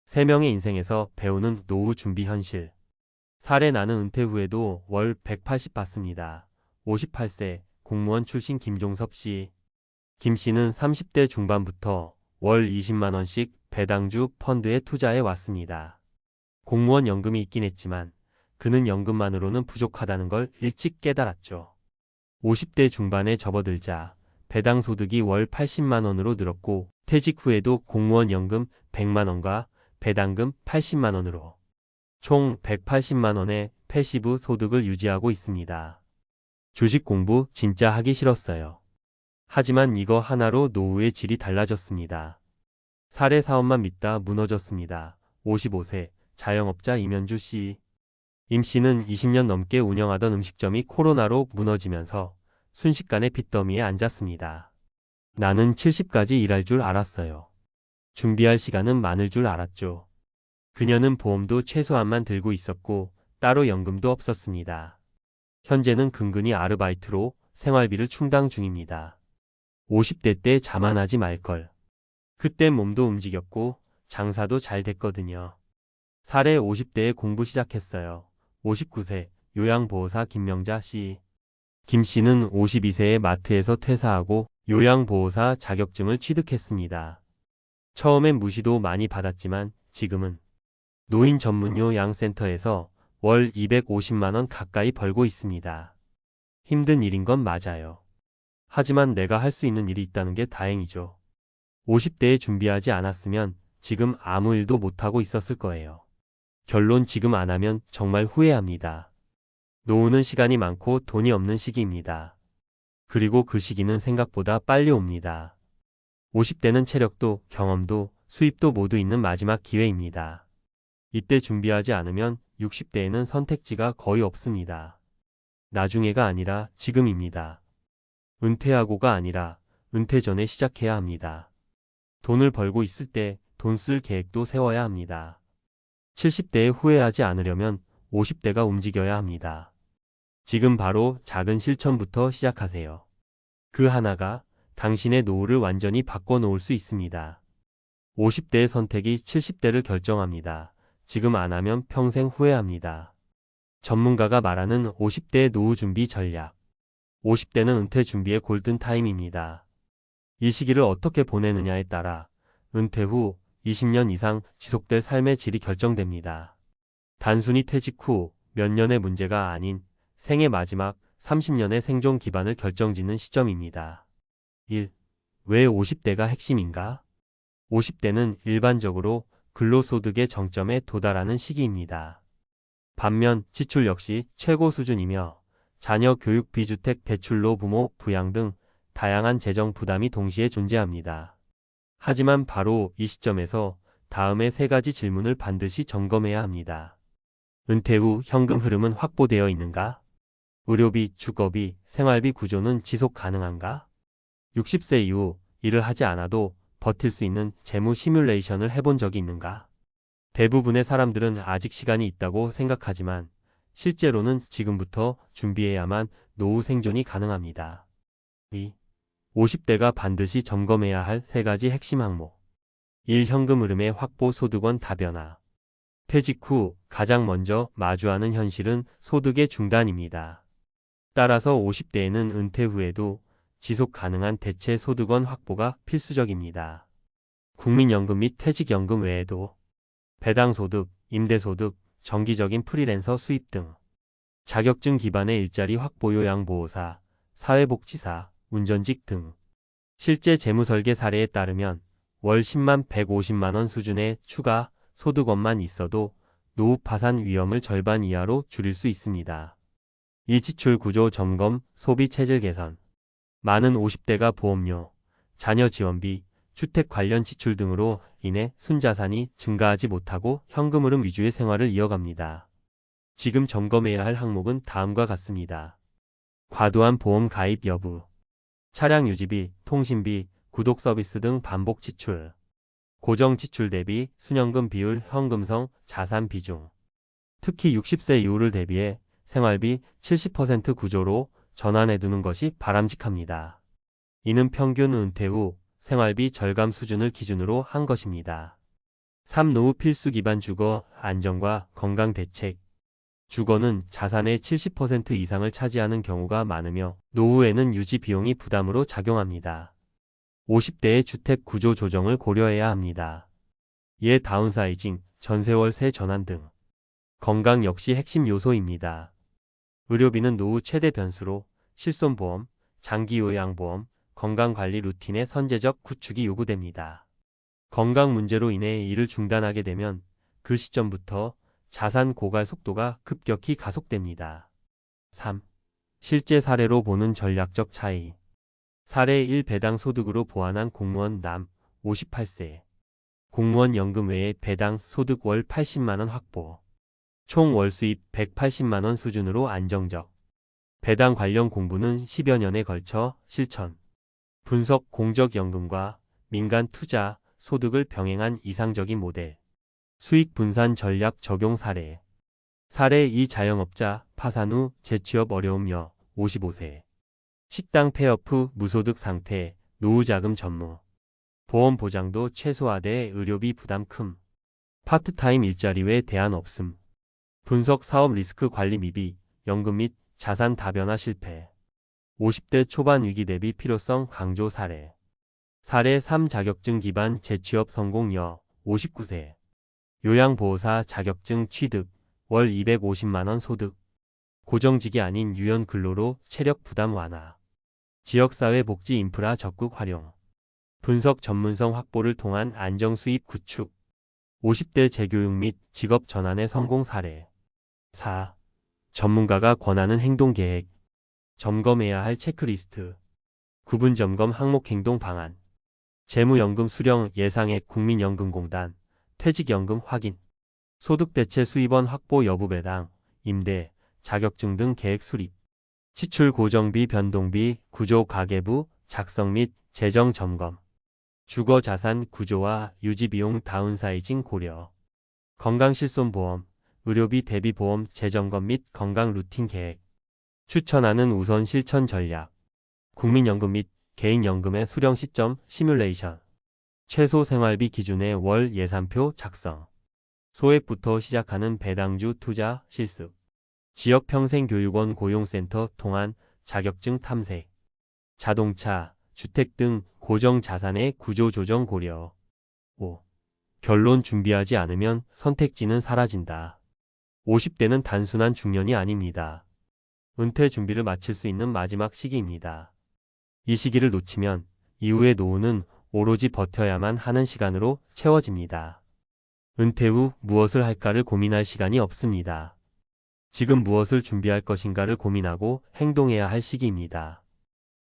3명의 인생에서 배우는 노후 준비 현실. 사례 나는 은퇴 후에도 월 180 받습니다. 58세 공무원 출신 김종섭 씨. 김 씨는 30대 중반부터 월 20만 원씩 배당주 펀드에 투자해 왔습니다. 공무원 연금이 있긴 했지만 그는 연금만으로는 부족하다는 걸 일찍 깨달았죠. 50대 중반에 접어들자 배당 소득이 월 80만 원으로 늘었고 퇴직 후에도 공무원 연금 100만 원과 배당금 80만 원으로 총 180만 원의 패시브 소득을 유지하고 있습니다. 주식 공부 진짜 하기 싫었어요. 하지만 이거 하나로 노후의 질이 달라졌습니다. 사례 사업만 믿다 무너졌습니다. 55세 자영업자 임현주 씨. 임 씨는 20년 넘게 운영하던 음식점이 코로나로 무너지면서 순식간에 빚더미에 앉았습니다. 나는 70까지 일할 줄 알았어요. 준비할 시간은 많을 줄 알았죠. 그녀는 보험도 최소한만 들고 있었고 따로 연금도 없었습니다. 현재는 근근히 아르바이트로 생활비를 충당 중입니다. 50대 때 자만하지 말걸. 그때 몸도 움직였고 장사도 잘 됐거든요. 사례 50대에 공부 시작했어요. 59세 요양보호사 김명자 씨. 김 씨는 52세에 마트에서 퇴사하고 요양보호사 자격증을 취득했습니다. 처음엔 무시도 많이 받았지만 지금은 노인 전문 요양센터에서 월 250만 원 가까이 벌고 있습니다. 힘든 일인 건 맞아요. 하지만 내가 할 수 있는 일이 있다는 게 다행이죠. 50대에 준비하지 않았으면 지금 아무 일도 못하고 있었을 거예요. 결론 지금 안 하면 정말 후회합니다. 노후는 시간이 많고 돈이 없는 시기입니다. 그리고 그 시기는 생각보다 빨리 옵니다. 50대는 체력도 경험도 수입도 모두 있는 마지막 기회입니다. 이때 준비하지 않으면 60대에는 선택지가 거의 없습니다. 나중에가 아니라 지금입니다. 은퇴하고가 아니라 은퇴 전에 시작해야 합니다. 돈을 벌고 있을 때 돈 쓸 계획도 세워야 합니다. 70대에 후회하지 않으려면 50대가 움직여야 합니다. 지금 바로 작은 실천부터 시작하세요. 그 하나가 당신의 노후를 완전히 바꿔놓을 수 있습니다. 50대의 선택이 70대를 결정합니다. 지금 안 하면 평생 후회합니다. 전문가가 말하는 50대의 노후 준비 전략. 50대는 은퇴 준비의 골든타임입니다. 이 시기를 어떻게 보내느냐에 따라 은퇴 후 20년 이상 지속될 삶의 질이 결정됩니다. 단순히 퇴직 후 몇 년의 문제가 아닌 생의 마지막 30년의 생존 기반을 결정짓는 시점입니다. 1. 왜 50대가 핵심인가? 50대는 일반적으로 근로소득의 정점에 도달하는 시기입니다. 반면 지출 역시 최고 수준이며 자녀 교육, 비주택, 대출로 부모 부양 등 다양한 재정 부담이 동시에 존재합니다. 하지만 바로 이 시점에서 다음의 세 가지 질문을 반드시 점검해야 합니다. 은퇴 후 현금 흐름은 확보되어 있는가? 의료비, 주거비, 생활비 구조는 지속 가능한가? 60세 이후 일을 하지 않아도 버틸 수 있는 재무 시뮬레이션을 해본 적이 있는가? 대부분의 사람들은 아직 시간이 있다고 생각하지만 실제로는 지금부터 준비해야만 노후 생존이 가능합니다. 2. 50대가 반드시 점검해야 할 세 가지 핵심 항목. 1. 현금 흐름의 확보, 소득원 다변화. 퇴직 후 가장 먼저 마주하는 현실은 소득의 중단입니다. 따라서 50대에는 은퇴 후에도 지속 가능한 대체 소득원 확보가 필수적입니다. 국민연금 및 퇴직연금 외에도 배당소득, 임대소득, 정기적인 프리랜서 수입 등 자격증 기반의 일자리 확보, 요양보호사, 사회복지사, 운전직 등 실제 재무설계 사례에 따르면 월 10만 150만 원 수준의 추가 소득원만 있어도 노후 파산 위험을 절반 이하로 줄일 수 있습니다. 이 지출 구조 점검, 소비 체질 개선. 많은 50대가 보험료, 자녀 지원비, 주택 관련 지출 등으로 인해 순자산이 증가하지 못하고 현금 흐름 위주의 생활을 이어갑니다. 지금 점검해야 할 항목은 다음과 같습니다. 과도한 보험 가입 여부, 차량 유지비, 통신비, 구독 서비스 등 반복 지출, 고정 지출 대비 순연금 비율, 현금성, 자산 비중. 특히 60세 이후를 대비해 생활비 70% 구조로 전환해두는 것이 바람직합니다. 이는 평균 은퇴 후 생활비 절감 수준을 기준으로 한 것입니다. 3. 노후 필수 기반 주거, 안정과 건강 대책. 주거는 자산의 70% 이상을 차지하는 경우가 많으며 노후에는 유지 비용이 부담으로 작용합니다. 50대의 주택 구조 조정을 고려해야 합니다. 이에 다운사이징, 전세월세 전환 등. 건강 역시 핵심 요소입니다. 의료비는 노후 최대 변수로 실손보험, 장기요양보험, 건강관리 루틴의 선제적 구축이 요구됩니다. 건강 문제로 인해 일을 중단하게 되면 그 시점부터 자산 고갈 속도가 급격히 가속됩니다. 3. 실제 사례로 보는 전략적 차이. 사례 1. 배당 소득으로 보완한 공무원 남 58세. 공무원 연금 외에 배당 소득 월 80만원 확보. 총 월 수입 180만원 수준으로 안정적. 배당 관련 공부는 10여 년에 걸쳐 실천. 분석 공적연금과 민간 투자, 소득을 병행한 이상적인 모델. 수익 분산 전략 적용 사례. 사례 2. 자영업자, 파산 후 재취업 어려움 여 55세. 식당 폐업 후 무소득 상태, 노후자금 전무. 보험 보장도 최소화돼 의료비 부담 큼. 파트타임 일자리 외 대안 없음. 분석 사업 리스크 관리 미비, 연금 및 자산 다변화 실패. 50대 초반 위기 대비 필요성 강조 사례. 사례 3. 자격증 기반 재취업 성공 여 59세. 요양보호사 자격증 취득, 월 250만원 소득. 고정직이 아닌 유연 근로로 체력 부담 완화. 지역사회 복지 인프라 적극 활용. 분석 전문성 확보를 통한 안정 수입 구축. 50대 재교육 및 직업 전환의 성공 사례. 4. 전문가가 권하는 행동 계획. 점검해야 할 체크리스트. 구분 점검 항목 행동 방안. 재무연금 수령 예상액 국민연금공단. 퇴직연금 확인. 소득대체 수입원 확보 여부 배당, 임대, 자격증 등 계획 수립. 지출 고정비 변동비 구조 가계부 작성 및 재정 점검. 주거자산 구조와 유지비용 다운사이징 고려. 건강실손보험, 의료비 대비보험 재점검 및 건강 루틴 계획. 추천하는 우선 실천 전략. 국민연금 및 개인연금의 수령 시점 시뮬레이션, 최소 생활비 기준의 월 예산표 작성, 소액부터 시작하는 배당주 투자 실습, 지역 평생교육원 고용센터 통한 자격증 탐색, 자동차, 주택 등 고정자산의 구조 조정 고려. 5. 결론 준비하지 않으면 선택지는 사라진다. 50대는 단순한 중년이 아닙니다. 은퇴 준비를 마칠 수 있는 마지막 시기입니다. 이 시기를 놓치면 이후의 노후는 오로지 버텨야만 하는 시간으로 채워집니다. 은퇴 후 무엇을 할까를 고민할 시간이 없습니다. 지금 무엇을 준비할 것인가를 고민하고 행동해야 할 시기입니다.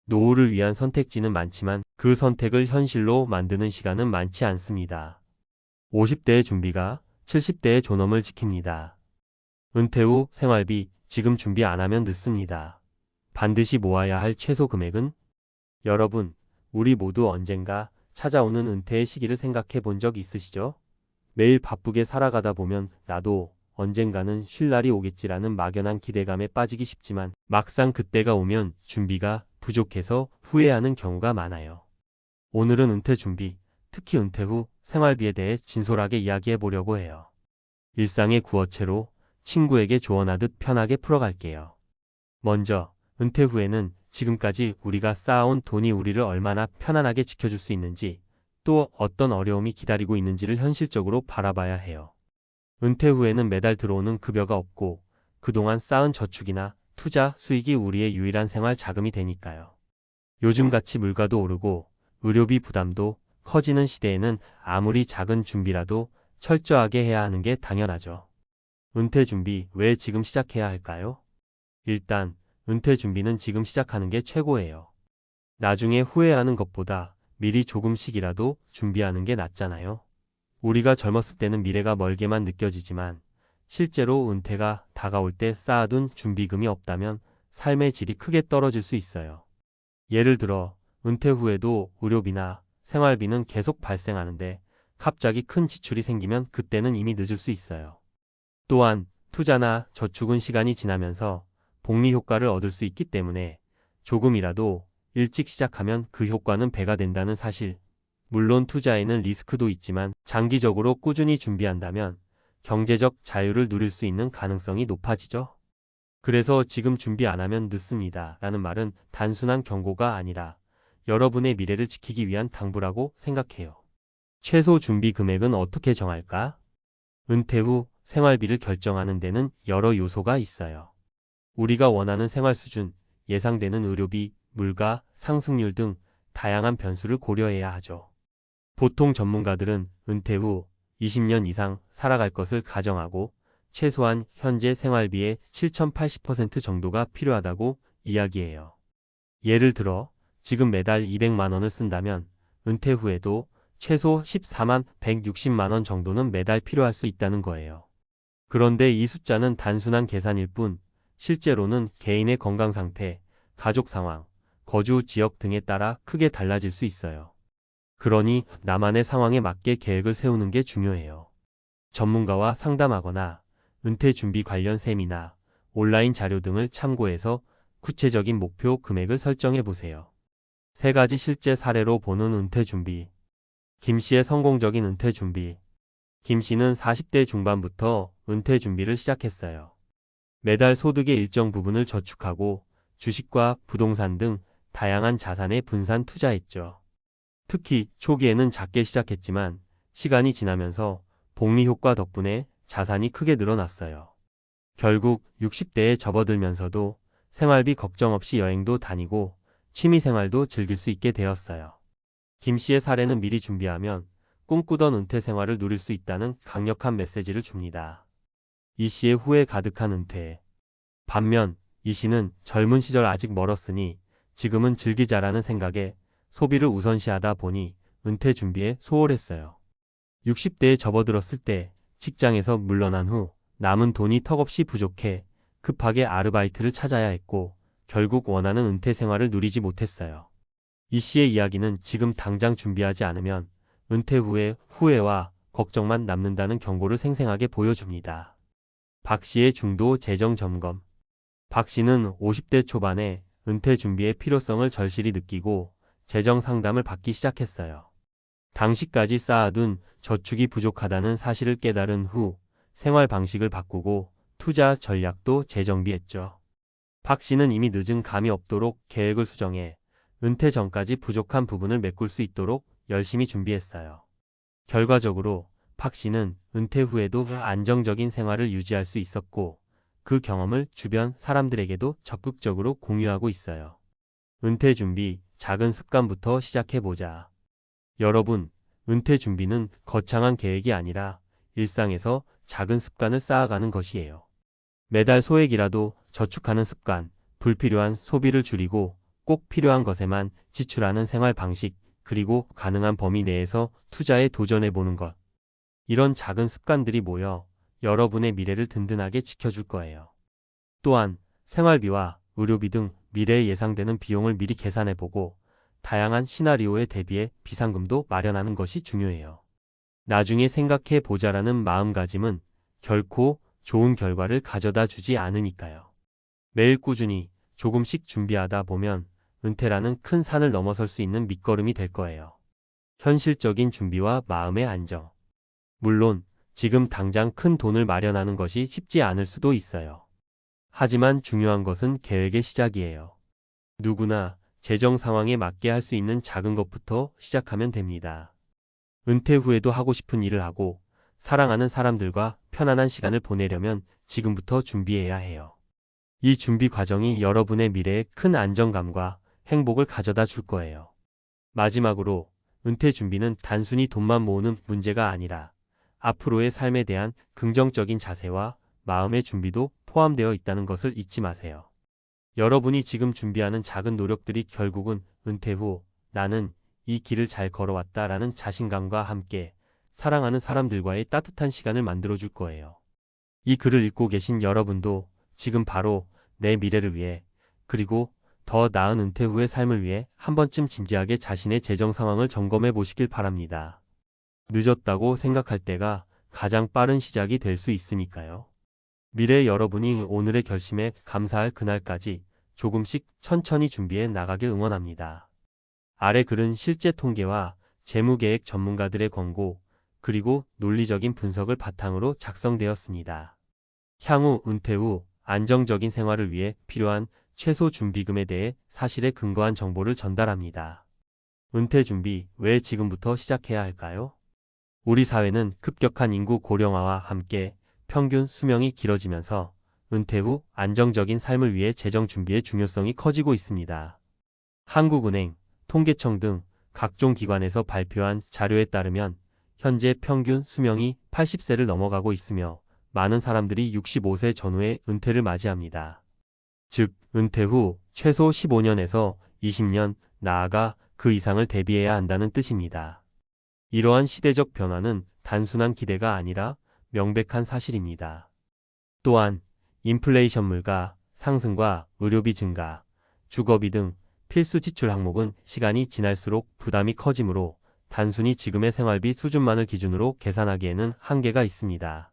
노후를 위한 선택지는 많지만 그 선택을 현실로 만드는 시간은 많지 않습니다. 50대의 준비가 70대의 존엄을 지킵니다. 은퇴 후 생활비 지금 준비 안 하면 늦습니다. 반드시 모아야 할 최소 금액은? 여러분, 우리 모두 언젠가 찾아오는 은퇴의 시기를 생각해 본 적 있으시죠? 매일 바쁘게 살아가다 보면 나도 언젠가는 쉴 날이 오겠지라는 막연한 기대감에 빠지기 쉽지만 막상 그때가 오면 준비가 부족해서 후회하는 경우가 많아요. 오늘은 은퇴 준비, 특히 은퇴 후 생활비에 대해 진솔하게 이야기해 보려고 해요. 일상의 구어체로 친구에게 조언하듯 편하게 풀어갈게요. 먼저, 은퇴 후에는 지금까지 우리가 쌓아온 돈이 우리를 얼마나 편안하게 지켜줄 수 있는지, 또 어떤 어려움이 기다리고 있는지를 현실적으로 바라봐야 해요. 은퇴 후에는 매달 들어오는 급여가 없고 그동안 쌓은 저축이나 투자 수익이 우리의 유일한 생활 자금이 되니까요. 요즘같이 물가도 오르고 의료비 부담도 커지는 시대에는 아무리 작은 준비라도 철저하게 해야 하는 게 당연하죠. 은퇴 준비 왜 지금 시작해야 할까요? 일단 은퇴 준비는 지금 시작하는 게 최고예요. 나중에 후회하는 것보다 미리 조금씩이라도 준비하는 게 낫잖아요. 우리가 젊었을 때는 미래가 멀게만 느껴지지만 실제로 은퇴가 다가올 때 쌓아둔 준비금이 없다면 삶의 질이 크게 떨어질 수 있어요. 예를 들어 은퇴 후에도 의료비나 생활비는 계속 발생하는데 갑자기 큰 지출이 생기면 그때는 이미 늦을 수 있어요. 또한 투자나 저축은 시간이 지나면서 복리 효과를 얻을 수 있기 때문에 조금이라도 일찍 시작하면 그 효과는 배가 된다는 사실. 물론 투자에는 리스크도 있지만 장기적으로 꾸준히 준비한다면 경제적 자유를 누릴 수 있는 가능성이 높아지죠. 그래서 지금 준비 안 하면 늦습니다 라는 말은 단순한 경고가 아니라 여러분의 미래를 지키기 위한 당부라고 생각해요. 최소 준비 금액은 어떻게 정할까? 은퇴 후 생활비를 결정하는 데는 여러 요소가 있어요. 우리가 원하는 생활 수준, 예상되는 의료비, 물가, 상승률 등 다양한 변수를 고려해야 하죠. 보통 전문가들은 은퇴 후 20년 이상 살아갈 것을 가정하고 최소한 현재 생활비의 7,080% 정도가 필요하다고 이야기해요. 예를 들어 지금 매달 200만 원을 쓴다면 은퇴 후에도 최소 14만 160만 원 정도는 매달 필요할 수 있다는 거예요. 그런데 이 숫자는 단순한 계산일 뿐 실제로는 개인의 건강 상태, 가족 상황, 거주 지역 등에 따라 크게 달라질 수 있어요. 그러니 나만의 상황에 맞게 계획을 세우는 게 중요해요. 전문가와 상담하거나 은퇴 준비 관련 세미나, 온라인 자료 등을 참고해서 구체적인 목표 금액을 설정해 보세요. 3가지 실제 사례로 보는 은퇴 준비. 김 씨의 성공적인 은퇴 준비. 김 씨는 40대 중반부터 은퇴 준비를 시작했어요. 매달 소득의 일정 부분을 저축하고 주식과 부동산 등 다양한 자산에 분산 투자했죠. 특히 초기에는 작게 시작했지만 시간이 지나면서 복리 효과 덕분에 자산이 크게 늘어났어요. 결국 60대에 접어들면서도 생활비 걱정 없이 여행도 다니고 취미생활도 즐길 수 있게 되었어요. 김 씨의 사례는 미리 준비하면 꿈꾸던 은퇴 생활을 누릴 수 있다는 강력한 메시지를 줍니다. 이 씨의 후회 가득한 은퇴. 반면 이 씨는 젊은 시절 아직 멀었으니 지금은 즐기자라는 생각에 소비를 우선시하다 보니 은퇴 준비에 소홀했어요. 60대에 접어들었을 때 직장에서 물러난 후 남은 돈이 턱없이 부족해 급하게 아르바이트를 찾아야 했고 결국 원하는 은퇴 생활을 누리지 못했어요. 이 씨의 이야기는 지금 당장 준비하지 않으면 은퇴 후에 후회와 걱정만 남는다는 경고를 생생하게 보여줍니다. 박 씨의 중도 재정 점검. 박 씨는 50대 초반에 은퇴 준비의 필요성을 절실히 느끼고 재정 상담을 받기 시작했어요. 당시까지 쌓아둔 저축이 부족하다는 사실을 깨달은 후 생활 방식을 바꾸고 투자 전략도 재정비했죠. 박 씨는 이미 늦은 감이 없도록 계획을 수정해 은퇴 전까지 부족한 부분을 메꿀 수 있도록 열심히 준비했어요. 결과적으로 박 씨는 은퇴 후에도 안정적인 생활을 유지할 수 있었고 그 경험을 주변 사람들에게도 적극적으로 공유하고 있어요. 은퇴 준비, 작은 습관부터 시작해보자. 여러분, 은퇴 준비는 거창한 계획이 아니라 일상에서 작은 습관을 쌓아가는 것이에요. 매달 소액이라도 저축하는 습관, 불필요한 소비를 줄이고 꼭 필요한 것에만 지출하는 생활 방식, 그리고 가능한 범위 내에서 투자에 도전해보는 것. 이런 작은 습관들이 모여 여러분의 미래를 든든하게 지켜줄 거예요. 또한 생활비와 의료비 등 미래에 예상되는 비용을 미리 계산해보고 다양한 시나리오에 대비해 비상금도 마련하는 것이 중요해요. 나중에 생각해 보자라는 마음가짐은 결코 좋은 결과를 가져다 주지 않으니까요. 매일 꾸준히 조금씩 준비하다 보면 은퇴라는 큰 산을 넘어설 수 있는 밑거름이 될 거예요. 현실적인 준비와 마음의 안정. 물론 지금 당장 큰 돈을 마련하는 것이 쉽지 않을 수도 있어요. 하지만 중요한 것은 계획의 시작이에요. 누구나 재정 상황에 맞게 할 수 있는 작은 것부터 시작하면 됩니다. 은퇴 후에도 하고 싶은 일을 하고 사랑하는 사람들과 편안한 시간을 보내려면 지금부터 준비해야 해요. 이 준비 과정이 여러분의 미래에 큰 안정감과 행복을 가져다 줄 거예요. 마지막으로 은퇴 준비는 단순히 돈만 모으는 문제가 아니라 앞으로의 삶에 대한 긍정적인 자세와 마음의 준비도 포함되어 있다는 것을 잊지 마세요. 여러분이 지금 준비하는 작은 노력들이 결국은 은퇴 후 나는 이 길을 잘 걸어왔다라는 자신감과 함께 사랑하는 사람들과의 따뜻한 시간을 만들어줄 거예요. 이 글을 읽고 계신 여러분도 지금 바로 내 미래를 위해 그리고 더 나은 은퇴 후의 삶을 위해 한 번쯤 진지하게 자신의 재정 상황을 점검해 보시길 바랍니다. 늦었다고 생각할 때가 가장 빠른 시작이 될 수 있으니까요. 미래의 여러분이 오늘의 결심에 감사할 그날까지 조금씩 천천히 준비해 나가길 응원합니다. 아래 글은 실제 통계와 재무계획 전문가들의 권고, 그리고 논리적인 분석을 바탕으로 작성되었습니다. 향후 은퇴 후 안정적인 생활을 위해 필요한 최소 준비금에 대해 사실에 근거한 정보를 전달합니다. 은퇴 준비, 왜 지금부터 시작해야 할까요? 우리 사회는 급격한 인구 고령화와 함께 평균 수명이 길어지면서 은퇴 후 안정적인 삶을 위해 재정 준비의 중요성이 커지고 있습니다. 한국은행, 통계청 등 각종 기관에서 발표한 자료에 따르면 현재 평균 수명이 80세를 넘어가고 있으며 많은 사람들이 65세 전후에 은퇴를 맞이합니다. 즉, 은퇴 후 최소 15년에서 20년, 나아가 그 이상을 대비해야 한다는 뜻입니다. 이러한 시대적 변화는 단순한 기대가 아니라 명백한 사실입니다. 또한 인플레이션 물가 상승과 의료비 증가, 주거비 등 필수 지출 항목은 시간이 지날수록 부담이 커지므로 단순히 지금의 생활비 수준만을 기준으로 계산하기에는 한계가 있습니다.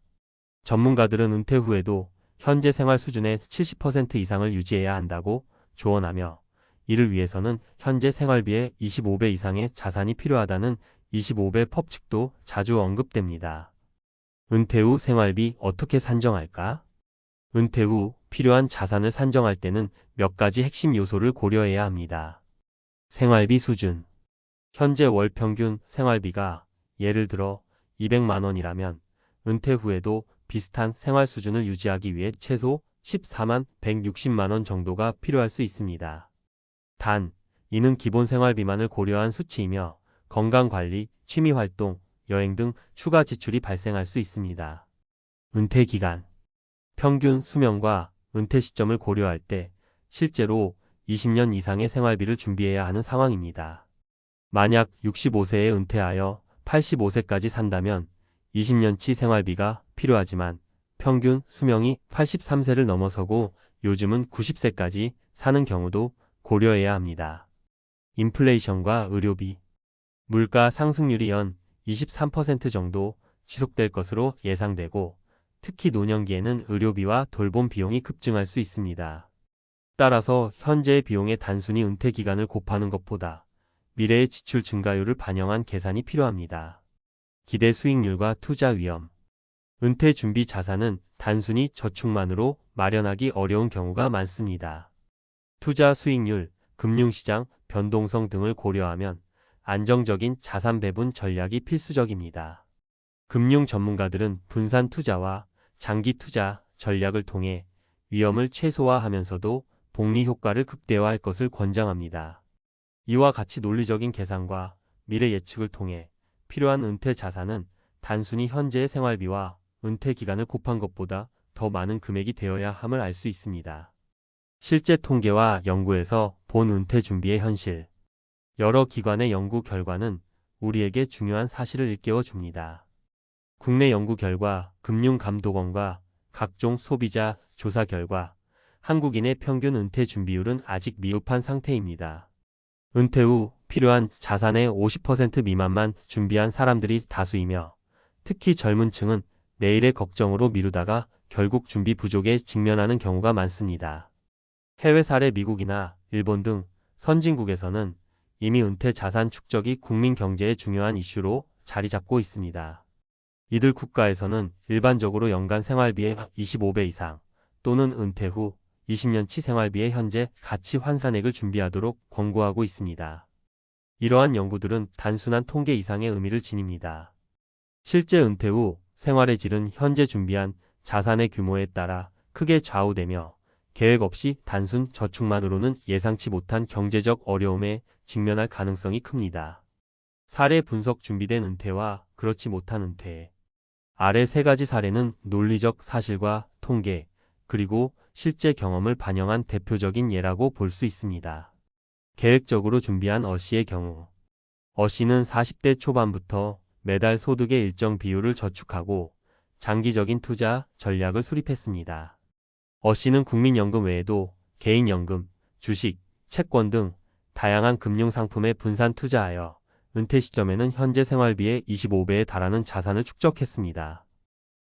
전문가들은 은퇴 후에도 현재 생활 수준의 70% 이상을 유지해야 한다고 조언하며 이를 위해서는 현재 생활비의 25배 이상의 자산이 필요하다는 25배 법칙도 자주 언급됩니다. 은퇴 후 생활비 어떻게 산정할까? 은퇴 후 필요한 자산을 산정할 때는 몇 가지 핵심 요소를 고려해야 합니다. 생활비 수준. 현재 월 평균 생활비가 예를 들어 200만 원이라면 은퇴 후에도 비슷한 생활 수준을 유지하기 위해 최소 14만 160만 원 정도가 필요할 수 있습니다. 단, 이는 기본 생활비만을 고려한 수치이며 건강관리, 취미활동, 여행 등 추가 지출이 발생할 수 있습니다. 은퇴 기간. 평균 수명과 은퇴 시점을 고려할 때 실제로 20년 이상의 생활비를 준비해야 하는 상황입니다. 만약 65세에 은퇴하여 85세까지 산다면 20년치 생활비가 필요하지만 평균 수명이 83세를 넘어서고 요즘은 90세까지 사는 경우도 고려해야 합니다. 인플레이션과 의료비. 물가 상승률이 연 23% 정도 지속될 것으로 예상되고 특히 노년기에는 의료비와 돌봄 비용이 급증할 수 있습니다. 따라서 현재의 비용에 단순히 은퇴 기간을 곱하는 것보다 미래의 지출 증가율을 반영한 계산이 필요합니다. 기대 수익률과 투자 위험. 은퇴 준비 자산은 단순히 저축만으로 마련하기 어려운 경우가 많습니다. 투자 수익률, 금융시장 변동성 등을 고려하면 안정적인 자산 배분 전략이 필수적입니다. 금융 전문가들은 분산 투자와 장기 투자 전략을 통해 위험을 최소화하면서도 복리 효과를 극대화할 것을 권장합니다. 이와 같이 논리적인 계산과 미래 예측을 통해 필요한 은퇴 자산은 단순히 현재의 생활비와 은퇴 기간을 곱한 것보다 더 많은 금액이 되어야 함을 알 수 있습니다. 실제 통계와 연구에서 본 은퇴 준비의 현실. 여러 기관의 연구 결과는 우리에게 중요한 사실을 일깨워 줍니다. 국내 연구 결과, 금융감독원과 각종 소비자 조사 결과, 한국인의 평균 은퇴 준비율은 아직 미흡한 상태입니다. 은퇴 후 필요한 자산의 50% 미만만 준비한 사람들이 다수이며, 특히 젊은 층은 내일의 걱정으로 미루다가 결국 준비 부족에 직면하는 경우가 많습니다. 해외 사례 미국이나 일본 등 선진국에서는 이미 은퇴 자산 축적이 국민 경제의 중요한 이슈로 자리 잡고 있습니다. 이들 국가에서는 일반적으로 연간 생활비의 25배 이상 또는 은퇴 후 20년치 생활비의 현재 가치 환산액을 준비하도록 권고하고 있습니다. 이러한 연구들은 단순한 통계 이상의 의미를 지닙니다. 실제 은퇴 후 생활의 질은 현재 준비한 자산의 규모에 따라 크게 좌우되며 계획 없이 단순 저축만으로는 예상치 못한 경제적 어려움에 직면할 가능성이 큽니다. 사례 분석 준비된 은퇴와 그렇지 못한 은퇴. 아래 세 가지 사례는 논리적 사실과 통계, 그리고 실제 경험을 반영한 대표적인 예라고 볼 수 있습니다. 계획적으로 준비한 어씨의 경우. 어씨는 40대 초반부터 매달 소득의 일정 비율을 저축하고 장기적인 투자 전략을 수립했습니다. 어씨는 국민연금 외에도 개인연금, 주식, 채권 등 다양한 금융상품에 분산 투자하여 은퇴 시점에는 현재 생활비의 25배에 달하는 자산을 축적했습니다.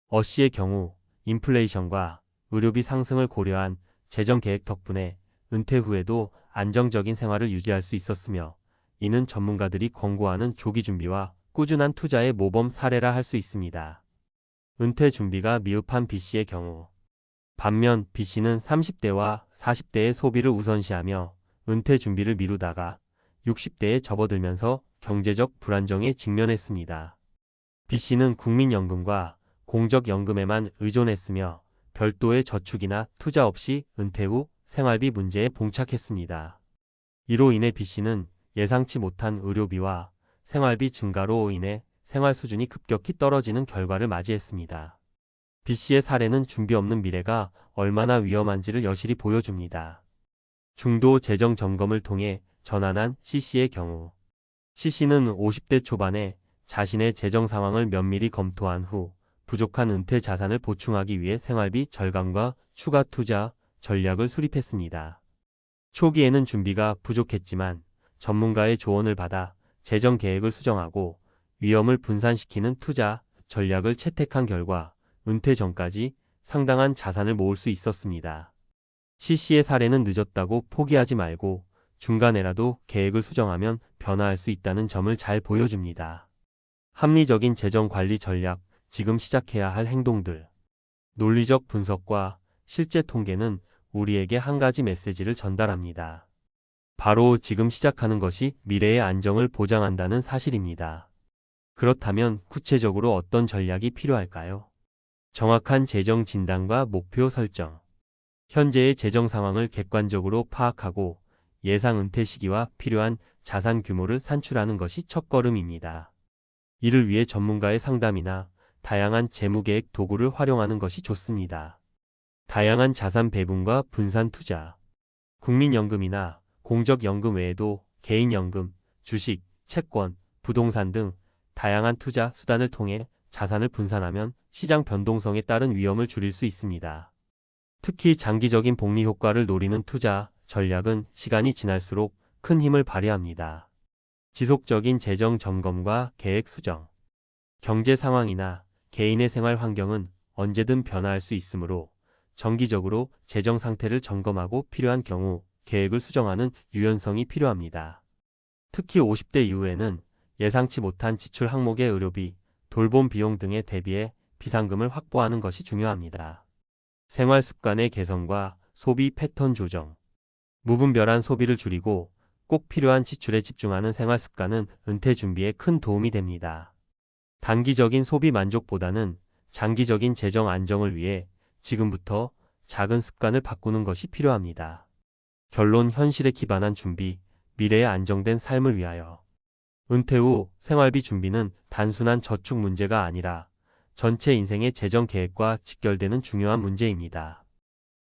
어씨의 경우 인플레이션과 의료비 상승을 고려한 재정 계획 덕분에 은퇴 후에도 안정적인 생활을 유지할 수 있었으며, 이는 전문가들이 권고하는 조기 준비와 꾸준한 투자의 모범 사례라 할 수 있습니다. 은퇴 준비가 미흡한 B씨의 경우. 반면 B씨는 30대와 40대의 소비를 우선시하며 은퇴 준비를 미루다가 60대에 접어들면서 경제적 불안정에 직면했습니다. B씨는 국민연금과 공적연금에만 의존했으며 별도의 저축이나 투자 없이 은퇴 후 생활비 문제에 봉착했습니다. 이로 인해 B씨는 예상치 못한 의료비와 생활비 증가로 인해 생활 수준이 급격히 떨어지는 결과를 맞이했습니다. B씨의 사례는 준비 없는 미래가 얼마나 위험한지를 여실히 보여줍니다. 중도 재정 점검을 통해 전환한 C씨의 경우. C씨는 50대 초반에 자신의 재정 상황을 면밀히 검토한 후 부족한 은퇴 자산을 보충하기 위해 생활비 절감과 추가 투자 전략을 수립했습니다. 초기에는 준비가 부족했지만 전문가의 조언을 받아 재정 계획을 수정하고 위험을 분산시키는 투자 전략을 채택한 결과 은퇴 전까지 상당한 자산을 모을 수 있었습니다. C씨의 사례는 늦었다고 포기하지 말고 중간에라도 계획을 수정하면 변화할 수 있다는 점을 잘 보여줍니다. 합리적인 재정 관리 전략, 지금 시작해야 할 행동들. 논리적 분석과 실제 통계는 우리에게 한 가지 메시지를 전달합니다. 바로 지금 시작하는 것이 미래의 안정을 보장한다는 사실입니다. 그렇다면 구체적으로 어떤 전략이 필요할까요? 정확한 재정 진단과 목표 설정. 현재의 재정 상황을 객관적으로 파악하고 예상 은퇴 시기와 필요한 자산 규모를 산출하는 것이 첫걸음입니다. 이를 위해 전문가의 상담이나 다양한 재무계획 도구를 활용하는 것이 좋습니다. 다양한 자산 배분과 분산 투자. 국민연금이나 공적연금 외에도 개인연금, 주식, 채권, 부동산 등 다양한 투자 수단을 통해 자산을 분산하면 시장 변동성에 따른 위험을 줄일 수 있습니다. 특히 장기적인 복리 효과를 노리는 투자 전략은 시간이 지날수록 큰 힘을 발휘합니다. 지속적인 재정 점검과 계획 수정. 경제 상황이나 개인의 생활 환경은 언제든 변화할 수 있으므로 정기적으로 재정 상태를 점검하고 필요한 경우 계획을 수정하는 유연성이 필요합니다. 특히 50대 이후에는 예상치 못한 지출 항목의 의료비, 돌봄 비용 등에 대비해 비상금을 확보하는 것이 중요합니다. 생활 습관의 개선과 소비 패턴 조정. 무분별한 소비를 줄이고 꼭 필요한 지출에 집중하는 생활 습관은 은퇴 준비에 큰 도움이 됩니다. 단기적인 소비 만족보다는 장기적인 재정 안정을 위해 지금부터 작은 습관을 바꾸는 것이 필요합니다. 결론 현실에 기반한 준비, 미래의 안정된 삶을 위하여. 은퇴 후 생활비 준비는 단순한 저축 문제가 아니라 전체 인생의 재정 계획과 직결되는 중요한 문제입니다.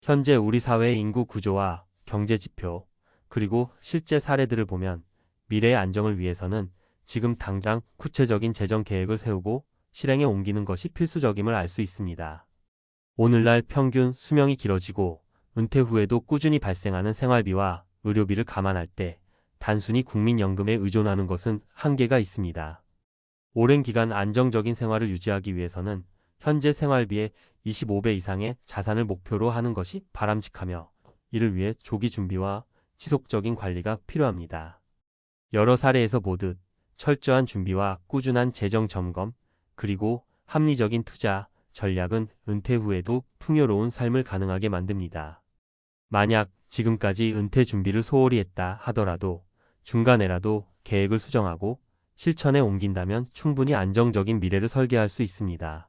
현재 우리 사회의 인구 구조와 경제 지표, 그리고 실제 사례들을 보면 미래의 안정을 위해서는 지금 당장 구체적인 재정 계획을 세우고 실행에 옮기는 것이 필수적임을 알 수 있습니다. 오늘날 평균 수명이 길어지고 은퇴 후에도 꾸준히 발생하는 생활비와 의료비를 감안할 때 단순히 국민연금에 의존하는 것은 한계가 있습니다. 오랜 기간 안정적인 생활을 유지하기 위해서는 현재 생활비의 25배 이상의 자산을 목표로 하는 것이 바람직하며, 이를 위해 조기 준비와 지속적인 관리가 필요합니다. 여러 사례에서 보듯 철저한 준비와 꾸준한 재정 점검, 그리고 합리적인 투자 전략은 은퇴 후에도 풍요로운 삶을 가능하게 만듭니다. 만약 지금까지 은퇴 준비를 소홀히 했다 하더라도 중간에라도 계획을 수정하고 실천에 옮긴다면 충분히 안정적인 미래를 설계할 수 있습니다.